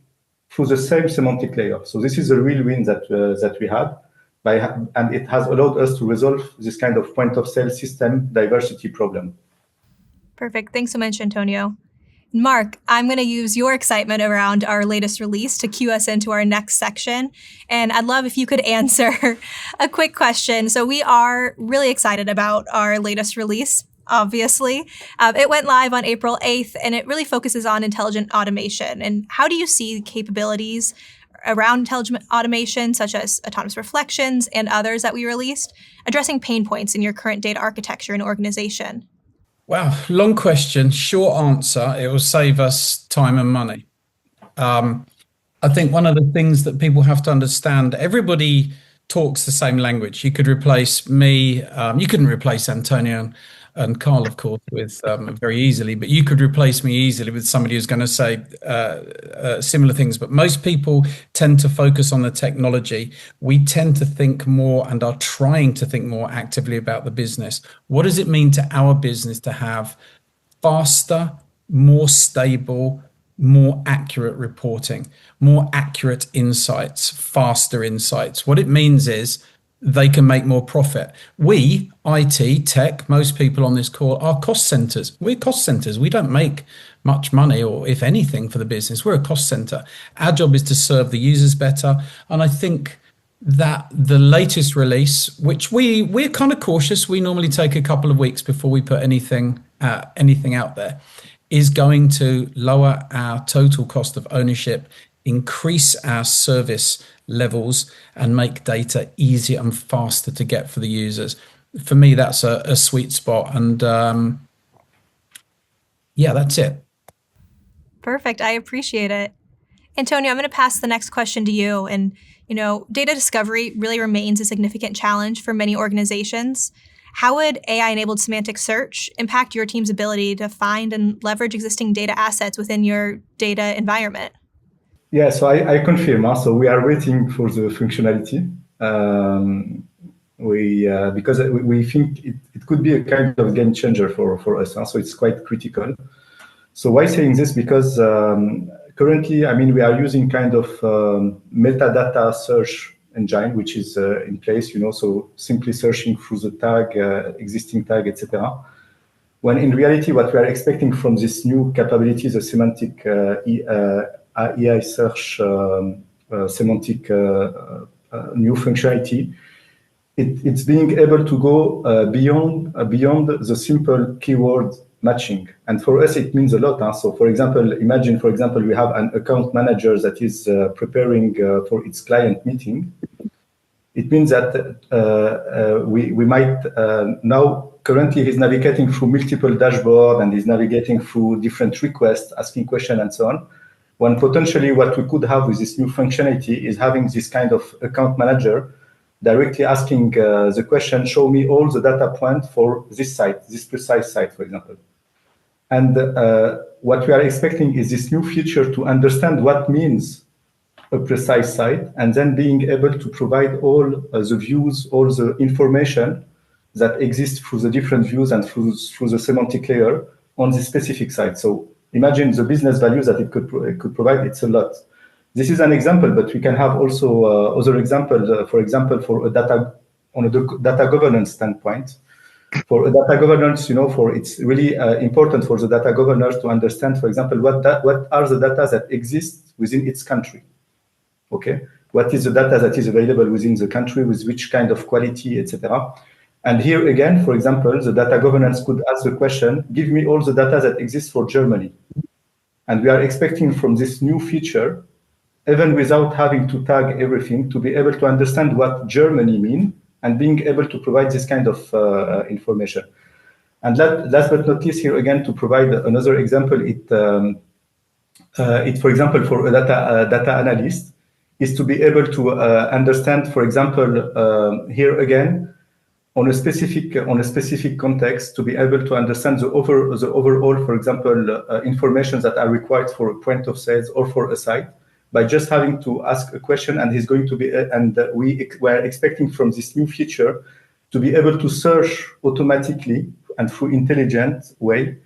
through the same semantic layer. So this is a real win that we had, and it has allowed us to resolve this kind of point of sale system diversity problem. Perfect. Thanks so much, Antonio. Mark, I'm going to use your excitement around our latest release to cue us into our next section. And I'd love if you could answer a quick question. So we are really excited about our latest release. Obviously. It went live on April 8th, and it really focuses on intelligent automation. And how do you see capabilities around intelligent automation, such as autonomous reflections and others that we released, addressing pain points in your current data architecture and organization? Wow, long question, short answer. It will save us time and money. I think one of the things that people have to understand, everybody talks the same language. You could replace me, you couldn't replace Antonio and Carl, of course, with very easily, but you could replace me easily with somebody who's going to say similar things. But most people tend to focus on the technology. We tend to think more and are trying to think more actively about the business. What does it mean to our business to have faster, more stable, more accurate reporting, more accurate insights, faster insights? What it means is they can make more profit. We, IT, tech, most people on this call are cost centers. We're cost centers. We don't make much money, or if anything, for the business. We're a cost center. Our job is to serve the users better. And I think that the latest release, which we're kind of cautious, we normally take a couple of weeks before we put anything out there, is going to lower our total cost of ownership, increase our service levels, and make data easier and faster to get for the users. For me, that's a sweet spot. And yeah, that's it. Perfect. I appreciate it. Antonio, I'm going to pass the next question to you. And, data discovery really remains a significant challenge for many organizations. How would AI-enabled semantic search impact your team's ability to find and leverage existing data assets within your data environment? Yeah, so I confirm. So we are waiting for the functionality. Because we think it could be a kind of game changer for us. So it's quite critical. So why saying this? Because currently, we are using kind of metadata search engine, which is in place, so simply searching through the tag, existing tag, etc. When in reality, what we are expecting from this new capability, the semantic AI search semantic new functionality, it's being able to go beyond the simple keyword matching. And for us, it means a lot. So for example, imagine, we have an account manager that is preparing for its client meeting. It means that we might now, currently he's navigating through multiple dashboards and he's navigating through different requests, asking questions and so on. When potentially what we could have with this new functionality is having this kind of account manager directly asking the question, show me all the data points for this site, this precise site, for example. And what we are expecting is this new feature to understand what means a precise site, and then being able to provide all the views, all the information that exists through the different views and through the semantic layer on this specific site. So imagine the business value that it could provide. It's a lot. This is an example, but we can have also other examples. For example, for a data governance standpoint, for a data governance, it's really important for the data governors to understand, for example, what are the data that exist within its country. Okay, what is the data that is available within the country, with which kind of quality, etc. And here again, for example, the data governance could ask the question, give me all the data that exists for Germany. And we are expecting from this new feature, even without having to tag everything, to be able to understand what Germany means and being able to provide this kind of information. And last but not least, here again, to provide another example, for example, for a data analyst, is to be able to understand, for example, here again, on a specific context, to be able to understand the overall, for example, information that are required for a point of sales or for a site, by just having to ask a question, and he's going to be, and we were expecting from this new feature to be able to search automatically and through intelligent way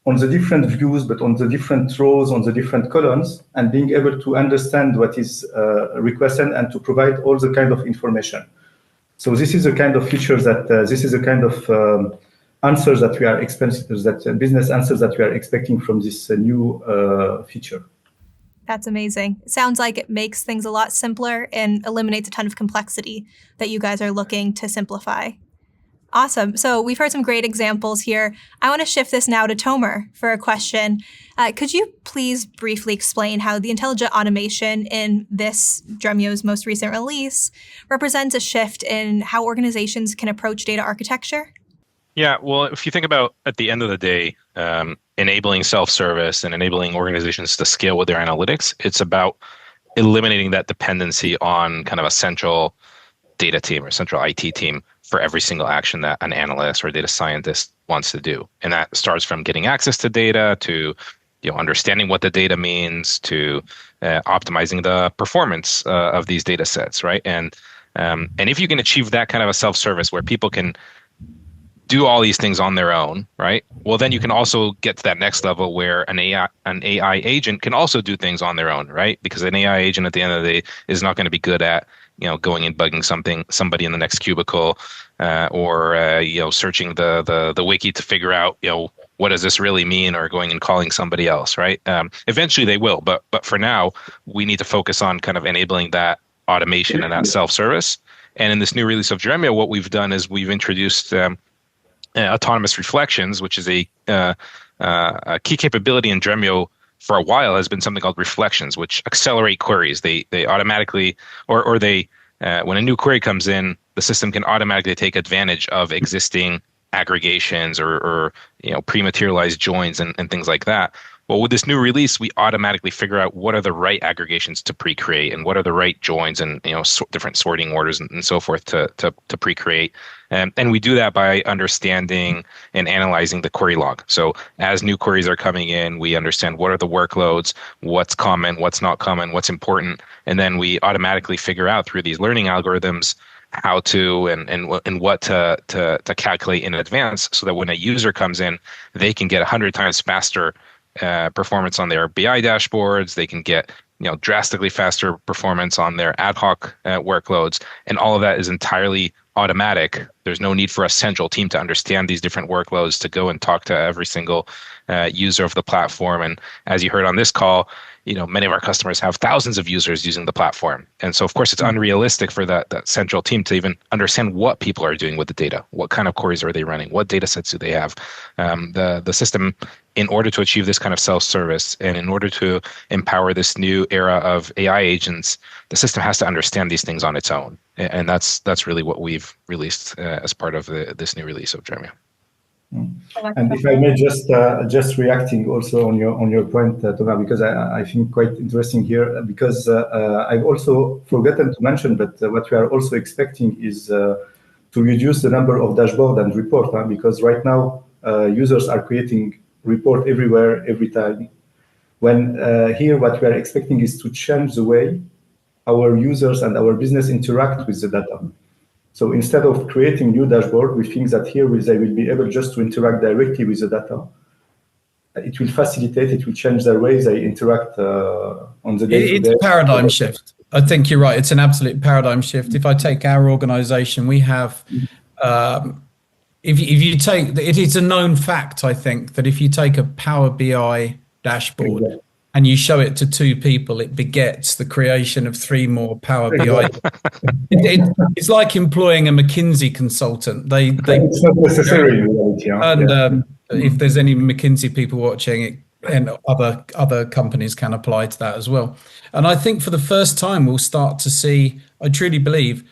on the different views, but on the different rows, on the different columns, and being able to understand what is requested and to provide all the kind of information. So this is the kind of features that, this is the kind of answers that we are expecting, business answers that we are expecting from this new feature. That's amazing. It sounds like it makes things a lot simpler and eliminates a ton of complexity that you guys are looking to simplify. Awesome. So we've heard some great examples here. I want to shift this now to Tomer for a question. Could you please briefly explain how the intelligent automation in this Dremio's most recent release represents a shift in how organizations can approach data architecture? Yeah, well, if you think about at the end of the day, enabling self-service and enabling organizations to scale with their analytics, it's about eliminating that dependency on kind of a central data team or central IT team for every single action that an analyst or a data scientist wants to do. And that starts from getting access to data to understanding what the data means to optimizing the performance of these data sets, right? And if you can achieve that kind of a self-service where people can do all these things on their own, right? Well, then you can also get to that next level where an AI agent can also do things on their own, right? Because an AI agent at the end of the day is not going to be good at going and bugging somebody in the next cubicle, or searching the wiki to figure out what does this really mean, or going and calling somebody else, right? Eventually they will, but for now we need to focus on kind of enabling that automation and that self-service. And in this new release of Dremio, what we've done is we've introduced autonomous reflections, which is a key capability in Dremio for a while has been something called reflections, which accelerate queries. They automatically, or they when a new query comes in, the system can automatically take advantage of existing aggregations or pre-materialized joins and things like that. Well, with this new release, we automatically figure out what are the right aggregations to pre-create and what are the right joins and different sorting orders and so forth to pre-create. And we do that by understanding and analyzing the query log. So as new queries are coming in, we understand what are the workloads, what's common, what's not common, what's important, and then we automatically figure out through these learning algorithms how to and what to calculate in advance, so that when a user comes in, they can get 100 times faster performance on their BI dashboards. They can get drastically faster performance on their ad hoc workloads, and all of that is entirely automatic. There's no need for a central team to understand these different workloads, to go and talk to every single user of the platform. And as you heard on this call, many of our customers have thousands of users using the platform. And so, of course, it's unrealistic for that central team to even understand what people are doing with the data. What kind of queries are they running? What data sets do they have? The system, in order to achieve this kind of self-service and in order to empower this new era of AI agents, the system has to understand these things on its own. And that's really what we've released as part of this new release of Dremio. And if I may just reacting also on your point, Tomer, because I think quite interesting here, because I've also forgotten to mention, but what we are also expecting is to reduce the number of dashboard and report, because right now users are creating report everywhere, every time. When here what we are expecting is to change the way our users and our business interact with the data. So instead of creating new dashboard, we think that here they will be able just to interact directly with the data. It will facilitate, it will change the way they interact on the day-to-day. It's a paradigm shift. I think you're right. It's an absolute paradigm shift. If I take our organization, we have, if you take, it is a known fact, I think, that if you take a Power BI dashboard and you show it to two people, it begets the creation of three more Power BI. It's like employing a McKinsey consultant. It's not necessary in reality. And if there's any McKinsey people watching it, and other companies can apply to that as well. And I think for the first time, we'll start to see, I truly believe,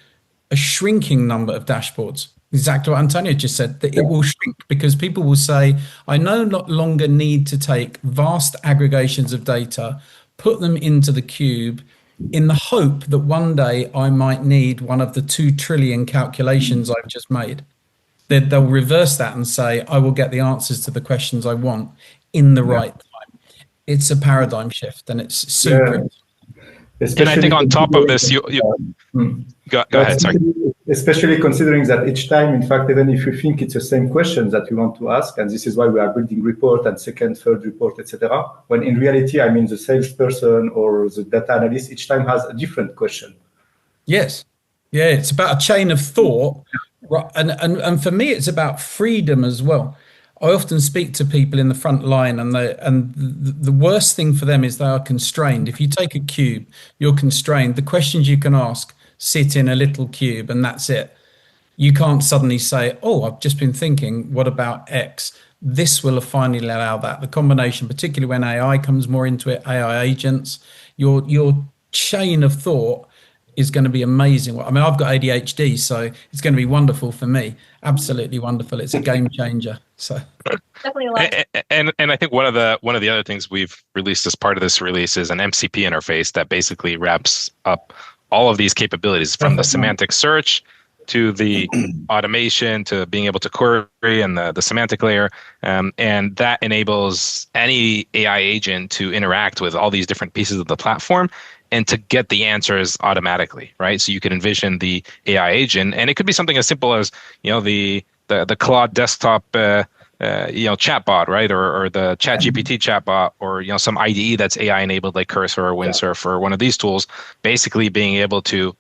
a shrinking number of dashboards. Exactly what Antonio just said, that it will shrink because people will say, I no longer need to take vast aggregations of data, put them into the cube in the hope that one day I might need one of the 2 trillion calculations I've just made. They'll reverse that and say, I will get the answers to the questions I want in the right time. It's a paradigm shift, and it's super. And I think on top of this, go ahead, sorry. Especially considering that each time, in fact, even if you think it's the same questions that you want to ask, and this is why we are building report and second, third report, etc. When in reality, I mean, the salesperson or the data analyst each time has a different question. Yes. Yeah, it's about a chain of thought. And for me, it's about freedom as well. I often speak to people in the front line, and the worst thing for them is they are constrained. If you take a cube, you're constrained. The questions you can ask sit in a little cube, and that's it. You can't suddenly say, oh, I've just been thinking, what about X? This will finally allow that. The combination, particularly when AI comes more into it, AI agents, your chain of thought is going to be amazing. I mean, I've got ADHD, so it's going to be wonderful for me. Absolutely wonderful. It's a game changer. So definitely a lot. And I think one of the other things we've released as part of this release is an MCP interface that basically wraps up all of these capabilities, from the semantic search to the automation to being able to query and the semantic layer. And that enables any AI agent to interact with all these different pieces of the platform and to get the answers automatically, right? So you can envision the AI agent, and it could be something as simple as, the Claude desktop, chatbot, right? Or the ChatGPT chatbot, or, some IDE that's AI enabled like Cursor or Windsurf or one of these tools, basically being able to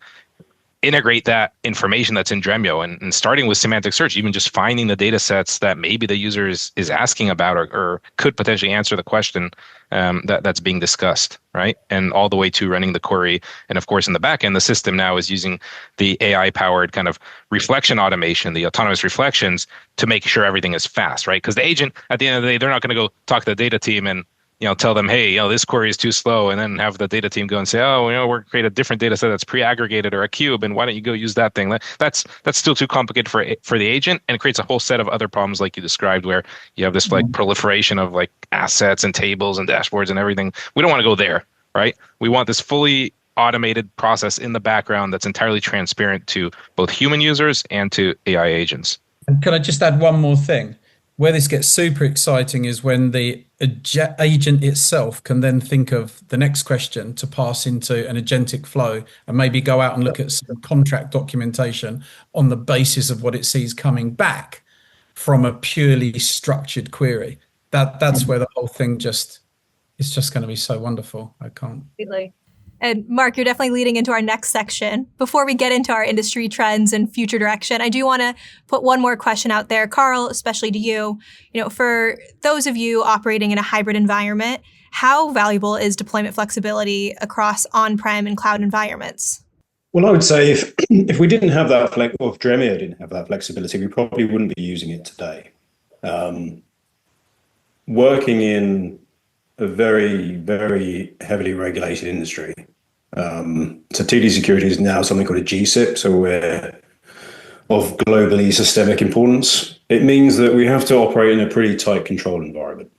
integrate that information that's in Dremio, and starting with semantic search, even just finding the data sets that maybe the user is asking about or could potentially answer the question that's being discussed, right? And all the way to running the query. And of course, in the back end, the system now is using the AI-powered kind of reflection automation, the autonomous reflections, to make sure everything is fast, right? Because the agent, at the end of the day, they're not going to go talk to the data team and tell them, hey, this query is too slow, and then have the data team go and say, oh, we're create a different data set that's pre-aggregated or a cube, and why don't you go use that thing? That's still too complicated for the agent, and it creates a whole set of other problems like you described, where you have this like proliferation of like assets and tables and dashboards and everything. We don't want to go there, right? We want this fully automated process in the background that's entirely transparent to both human users and to AI agents. And can I just add one more thing? Where this gets super exciting is when the agent itself can then think of the next question to pass into an agentic flow, and maybe go out and look at some contract documentation on the basis of what it sees coming back from a purely structured query. That's where the whole thing it's just going to be so wonderful. I can't. Completely. And Mark, you're definitely leading into our next section. Before we get into our industry trends and future direction, I do want to put one more question out there, Carl, especially to you. For those of you operating in a hybrid environment, how valuable is deployment flexibility across on-prem and cloud environments? Well, I would say if we didn't have that, or if Dremio didn't have that flexibility, we probably wouldn't be using it today. Working in a very, very heavily regulated industry. So 2D security is now something called a GSIP, so we're of globally systemic importance. It means that we have to operate in a pretty tight control environment.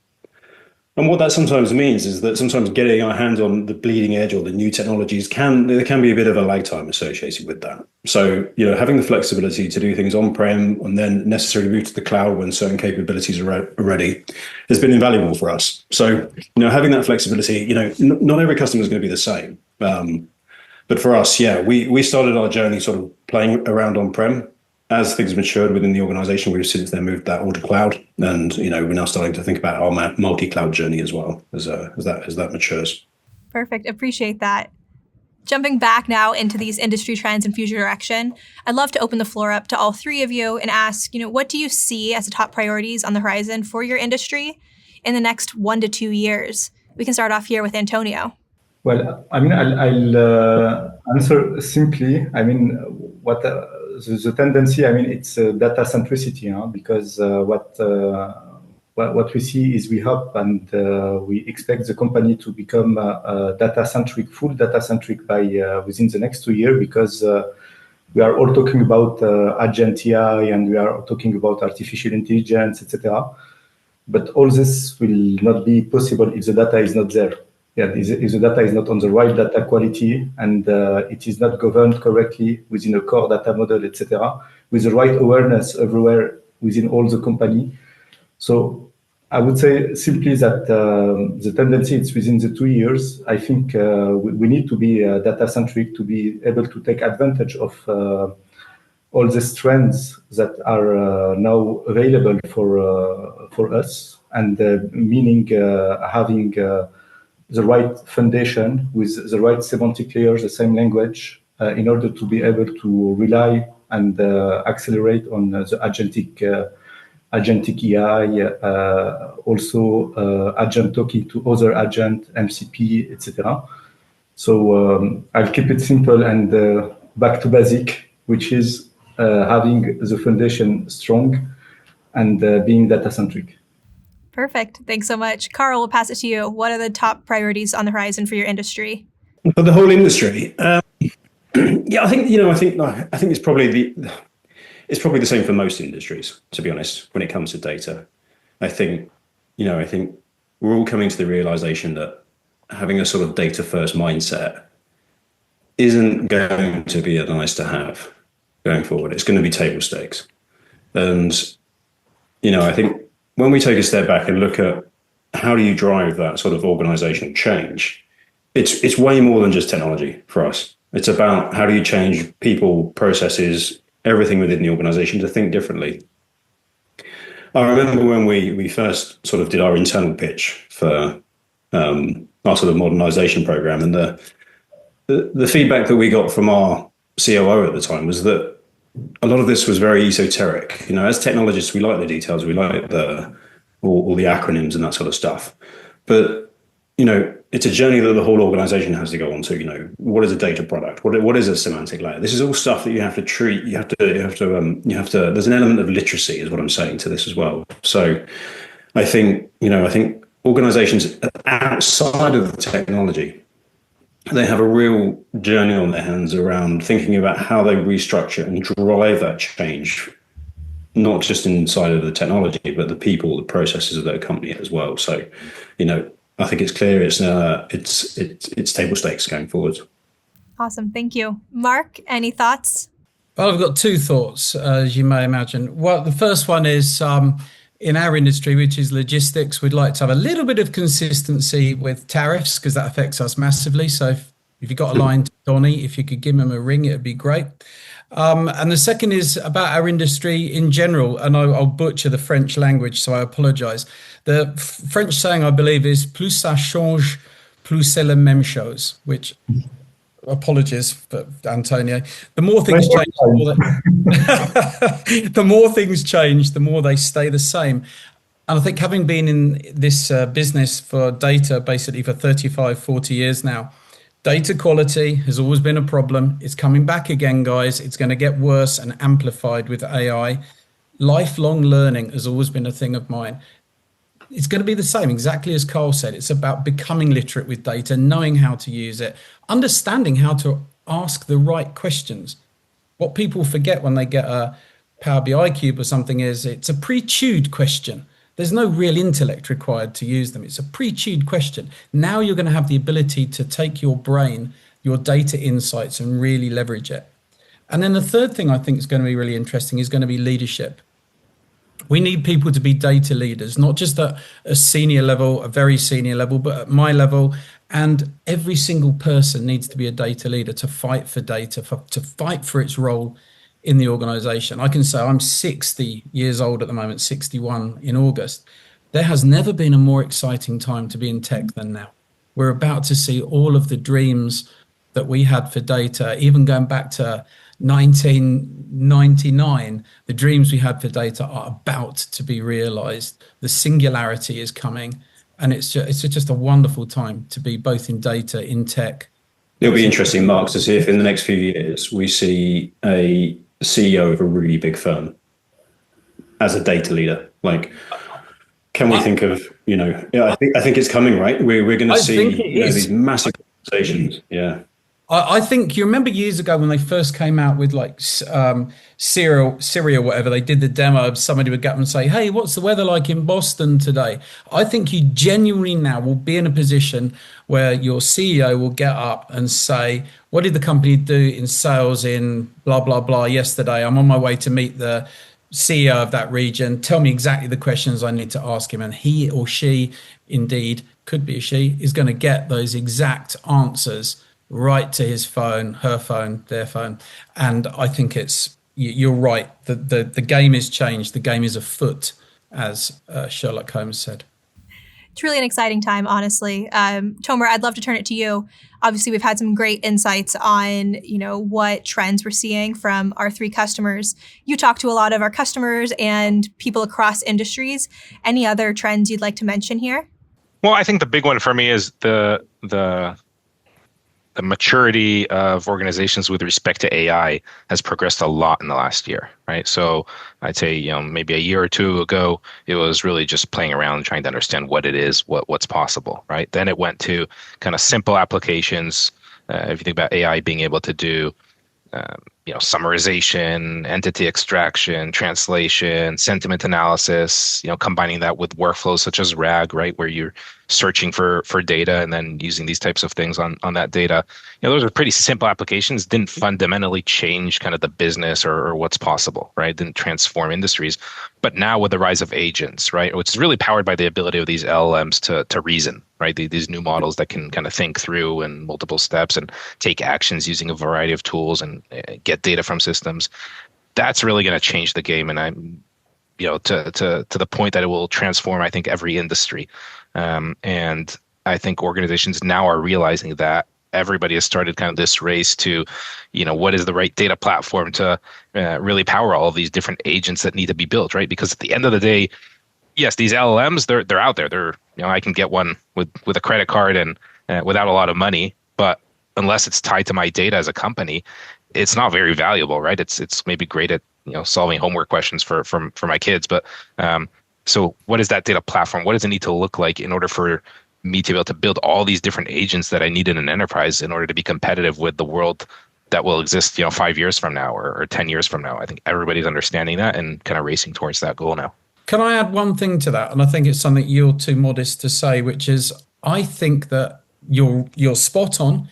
And what that sometimes means is that sometimes getting our hands on the bleeding edge or the new technologies there can be a bit of a lag time associated with that. So, having the flexibility to do things on-prem and then necessarily move to the cloud when certain capabilities are ready has been invaluable for us. So, having that flexibility, not every customer is going to be the same. But for us, we started our journey sort of playing around on-prem. As things matured within the organization, we've since then moved that all to cloud, and we're now starting to think about our multi-cloud journey as well as that matures. Perfect. Appreciate that. Jumping back now into these industry trends and future direction, I'd love to open the floor up to all three of you and ask, what do you see as the top priorities on the horizon for your industry in the next 1 to 2 years? We can start off here with Antonio. Well, I mean, I'll answer simply. I mean, what the tendency, I mean, it's data centricity, because what we see is we hope and we expect the company to become data centric, full data centric by within the next 2 years, because we are all talking about agent AI and we are talking about artificial intelligence, etc. But all this will not be possible if the data is not there. Yeah, if the data is not on the right data quality and it is not governed correctly within a core data model, etc., with the right awareness everywhere within all the company. So I would say simply that the tendency is within the 2 years. I think we need to be data centric to be able to take advantage of all these trends that are now available for us, and meaning having the right foundation with the right semantic layers, the same language, in order to be able to rely and accelerate on the agentic AI, also agent talking to other agent, MCP, etc. So I'll keep it simple and back to basic, which is having the foundation strong and being data-centric. Perfect. Thanks so much. Carl, we'll pass it to you. What are the top priorities on the horizon for your industry? For the whole industry, yeah, I think it's probably the same for most industries, to be honest, when it comes to data. I think we're all coming to the realization that having a sort of data first mindset isn't going to be a nice to have going forward. It's going to be table stakes. And, I think when we take a step back and look at how do you drive that sort of organizational change, it's way more than just technology for us. It's about how do you change people, processes, everything within the organization to think differently. I remember when we first sort of did our internal pitch for our sort of modernization program, and the feedback that we got from our COO at the time was that a lot of this was very esoteric. As technologists, we like the details, we like all the acronyms and that sort of stuff. But it's a journey that the whole organization has to go on to. What is a data product? What is a semantic layer? This is all stuff that you have to treat. You have to. There's an element of literacy, is what I'm saying to this as well. So, I think organizations outside of the technology, they have a real journey on their hands around thinking about how they restructure and drive that change, not just inside of the technology, but the people, the processes of their company as well. So, I think it's clear it's table stakes going forward. Awesome. Thank you. Mark, any thoughts? Well, I've got two thoughts, as you may imagine. Well, the first one is in our industry, which is logistics, we'd like to have a little bit of consistency with tariffs because that affects us massively. So if you've got a line to Donny, if you could give him a ring, it would be great. And the second is about our industry in general, and I'll butcher the French language, so I apologize. The French saying, I believe, is plus ça change, plus c'est la même chose, which, apologies for Antonio. The more things change, the more things change, the more they stay the same. And I think having been in this business for data basically for 35, 40 years now, data quality has always been a problem. It's coming back again, guys. It's going to get worse and amplified with AI. Lifelong learning has always been a thing of mine. It's going to be the same, exactly as Carl said. It's about becoming literate with data, knowing how to use it, understanding how to ask the right questions. What people forget when they get a Power BI cube or something is it's a pre-chewed question. There's no real intellect required to use them. It's a pre-chewed question. Now you're going to have the ability to take your brain, your data insights, and really leverage it. And then the third thing I think is going to be really interesting is going to be leadership. We need people to be data leaders, not just at a senior level, a very senior level, but at my level. And every single person needs to be a data leader to fight for data, to fight for its role in the organization. I can say I'm 60 years old at the moment, 61 in August. There has never been a more exciting time to be in tech than now. We're about to see all of the dreams that we had for data, even going back to 1999, the dreams we had for data are about to be realized. The singularity is coming. And it's just a wonderful time to be both in data, in tech. It'll be interesting, Mark, to see if in the next few years we see a CEO of a really big firm as a data leader. Like, can we think of, I think it's coming, right? We're going to see these massive organizations. Yeah. I think you remember years ago when they first came out with like Siri or whatever, they did the demo. Somebody would get up and say, "Hey, what's the weather like in Boston today?" I think you genuinely now will be in a position where your CEO will get up and say, "What did the company do in sales in blah, blah, blah yesterday? I'm on my way to meet the CEO of that region. Tell me exactly the questions I need to ask him." And he or she, indeed, could be a she, is going to get those exact answers right to his phone, her phone, their phone. And I think you're right. The game is changed. The game is afoot, as Sherlock Holmes said. It's really an exciting time, honestly. Tomer, I'd love to turn it to you. Obviously, we've had some great insights on, what trends we're seeing from our 3 customers. You talk to a lot of our customers and people across industries. Any other trends you'd like to mention here? Well, I think the big one for me is the maturity of organizations with respect to AI has progressed a lot in the last year, right? So I'd say, maybe a year or 2 ago, it was really just playing around, trying to understand what it is, what's possible, right? Then it went to kind of simple applications. If you think about AI being able to do, summarization, entity extraction, translation, sentiment analysis, combining that with workflows such as RAG, right, where you're searching for data and then using these types of things on that data. Those are pretty simple applications, didn't fundamentally change kind of the business or what's possible, right? Didn't transform industries. But now with the rise of agents, right, which is really powered by the ability of these LLMs to reason, right? These new models that can kind of think through in multiple steps and take actions using a variety of tools and get data from systems. That's really going to change the game. And I'm, to the point that it will transform, I think, every industry. And I think organizations now are realizing that everybody has started kind of this race to, what is the right data platform to really power all of these different agents that need to be built, right? Because at the end of the day, yes, these LLMs, they're out there. They're, I can get one with a credit card and without a lot of money, but unless it's tied to my data as a company, it's not very valuable, right? It's maybe great at solving homework questions for my kids, but so what is that data platform? What does it need to look like in order for me to be able to build all these different agents that I need in an enterprise in order to be competitive with the world that will exist, 5 years from now or 10 years from now? I think everybody's understanding that and kind of racing towards that goal now. Can I add one thing to that? And I think it's something you're too modest to say, which is I think that you're spot on.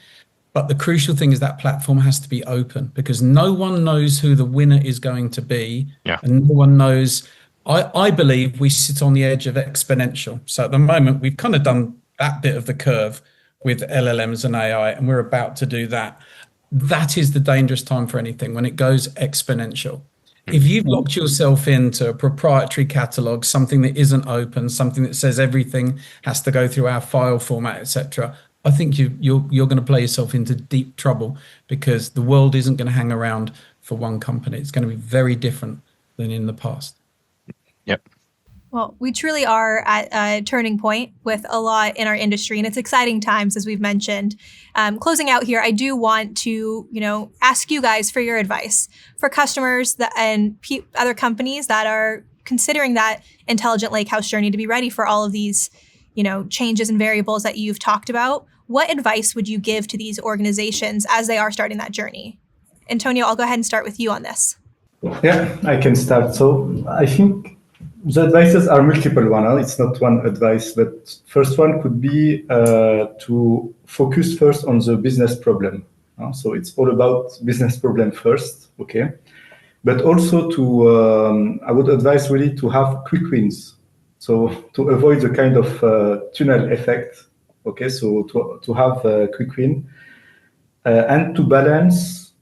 But the crucial thing is that platform has to be open, because no one knows who the winner is going to be. Yeah. And no one knows. I believe we sit on the edge of exponential. So at the moment, we've kind of done that bit of the curve with LLMs and AI, and we're about to do that. That is the dangerous time for anything, when it goes exponential. If you've locked yourself into a proprietary catalog, something that isn't open, something that says everything has to go through our file format, etc., I think you're going to play yourself into deep trouble, because the world isn't going to hang around for one company. It's going to be very different than in the past. Yep. Well, we truly are at a turning point with a lot in our industry, and it's exciting times, as we've mentioned. Closing out here, I do want to, ask you guys for your advice for customers and other companies that are considering that intelligent lakehouse journey to be ready for all of these, changes and variables that you've talked about. What advice would you give to these organizations as they are starting that journey? Antonio, I'll go ahead and start with you on this. Yeah, I can start. So I think the advices are multiple ones. It's not one advice, but first one could be to focus first on the business problem. So it's all about business problem first, okay? But also I would advise really to have quick wins. So to avoid the kind of tunnel effect, okay? So to have a quick win and to balance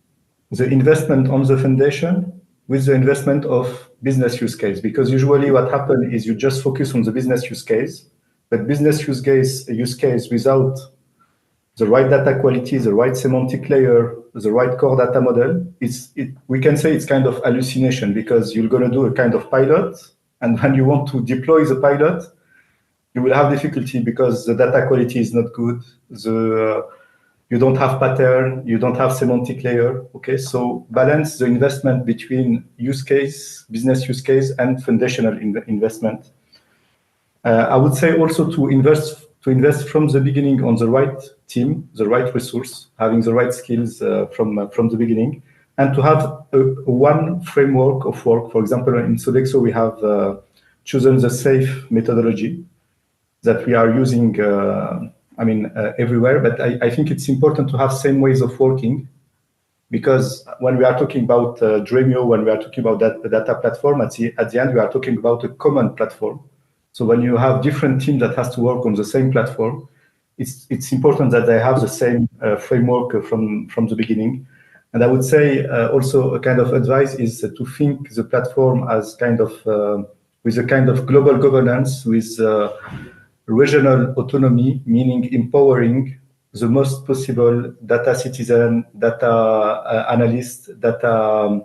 the investment on the foundation with the investment of business use case, because usually what happens is you just focus on the business use case, but business use case without the right data quality, the right semantic layer, the right core data model, we can say it's kind of hallucination, because you're going to do a kind of pilot, and when you want to deploy the pilot, you will have difficulty because the data quality is not good. You don't have pattern, you don't have semantic layer. Okay, so balance the investment between use case, business use case, and foundational investment. I would say also to invest from the beginning on the right team, the right resource, having the right skills from the beginning, and to have one framework of work. For example, in Sodexo, we have chosen the SAFe methodology that we are using everywhere, but I think it's important to have same ways of working, because when we are talking about Dremio, when we are talking about the data platform, at the end, we are talking about a common platform. So when you have different teams that has to work on the same platform, it's important that they have the same framework from the beginning. And I would say also a kind of advice is to think the platform as kind of with a kind of global governance with regional autonomy, meaning empowering the most possible data citizen, data analyst, data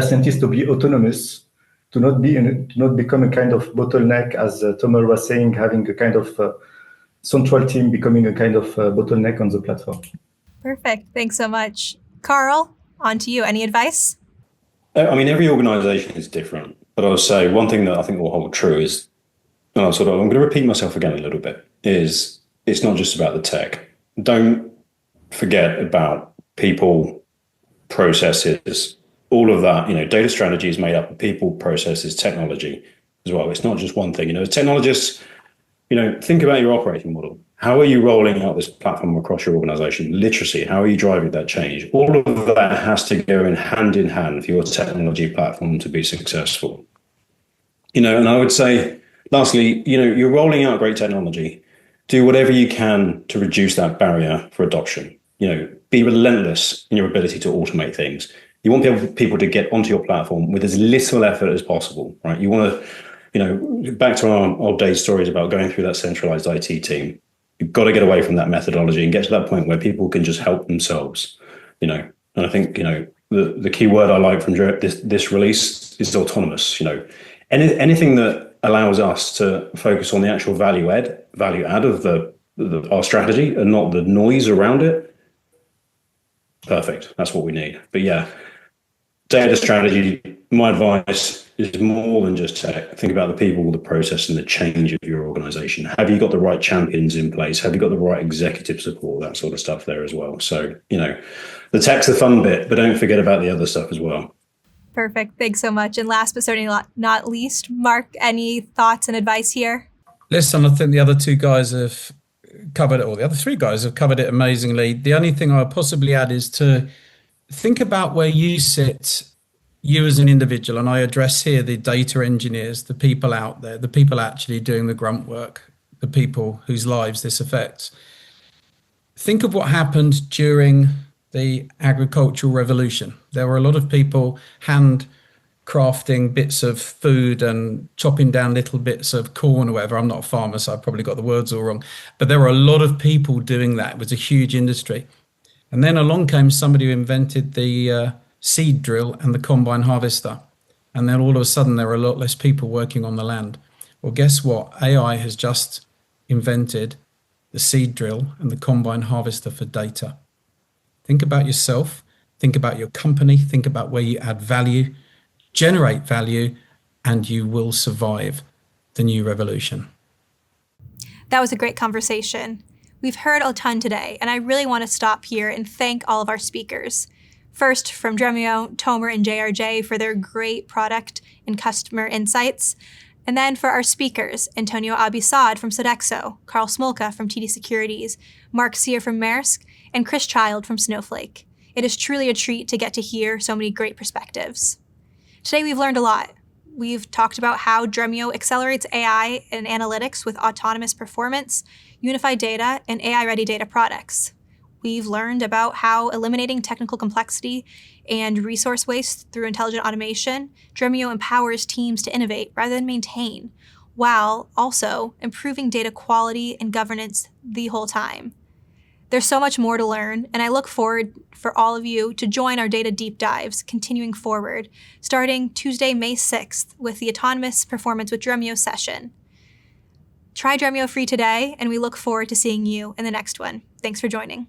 scientist to be autonomous, to not become a kind of bottleneck, as Tomer was saying, having a kind of central team becoming a kind of bottleneck on the platform. Perfect. Thanks so much. Carl, on to you. Any advice? I mean, every organization is different, but I would say one thing that I think will hold true is, I'm going to repeat myself again a little bit, is it's not just about the tech. Don't forget about people, processes, all of that. Data strategy is made up of people, processes, technology as well. It's not just one thing. As technologists, think about your operating model. How are you rolling out this platform across your organization? Literacy, how are you driving that change? All of that has to go in hand for your technology platform to be successful. And I would say, lastly, you're rolling out great technology. Do whatever you can to reduce that barrier for adoption. Be relentless in your ability to automate things. You want people to get onto your platform with as little effort as possible, right? You want to, back to our old days stories about going through that centralized IT team. You've got to get away from that methodology and get to that point where people can just help themselves, And I think, the key word I like from this release is autonomous. Anything that allows us to focus on the actual value add of our strategy and not the noise around it. Perfect. That's what we need. But yeah, data strategy, my advice is more than just tech. Think about the people, the process, and the change of your organization. Have you got the right champions in place? Have you got the right executive support? That sort of stuff there as well. So, the tech's the fun bit, but don't forget about the other stuff as well. Perfect. Thanks so much. And last but certainly not least, Mark, any thoughts and advice here? Listen, I think the other two guys have covered it, or the other three guys have covered it amazingly. The only thing I'll possibly add is to think about where you sit, you as an individual, and I address here the data engineers, the people out there, the people actually doing the grunt work, the people whose lives this affects. Think of what happened during the agricultural revolution. There were a lot of people handcrafting bits of food and chopping down little bits of corn or whatever. I'm not a farmer, so I probably got the words all wrong. But there were a lot of people doing that. It was a huge industry. And then along came somebody who invented the seed drill and the combine harvester. And then all of a sudden, there were a lot less people working on the land. Well, guess what? AI has just invented the seed drill and the combine harvester for data. Think about yourself, think about your company, think about where you add value, generate value, and you will survive the new revolution. That was a great conversation. We've heard a ton today, and I really want to stop here and thank all of our speakers. First, from Dremio, Tomer, and JRJ for their great product and customer insights. And then for our speakers, Antonio Abisad from Sodexo, Carl Smolka from TD Securities, Mark Sear from Maersk, and Chris Child from Snowflake. It is truly a treat to get to hear so many great perspectives. Today we've learned a lot. We've talked about how Dremio accelerates AI and analytics with autonomous performance, unified data, and AI-ready data products. We've learned about how eliminating technical complexity and resource waste through intelligent automation, Dremio empowers teams to innovate rather than maintain, while also improving data quality and governance the whole time. There's so much more to learn, and I look forward for all of you to join our data deep dives continuing forward, starting Tuesday, May 6th with the Autonomous Performance with Dremio session. Try Dremio free today, and we look forward to seeing you in the next one. Thanks for joining.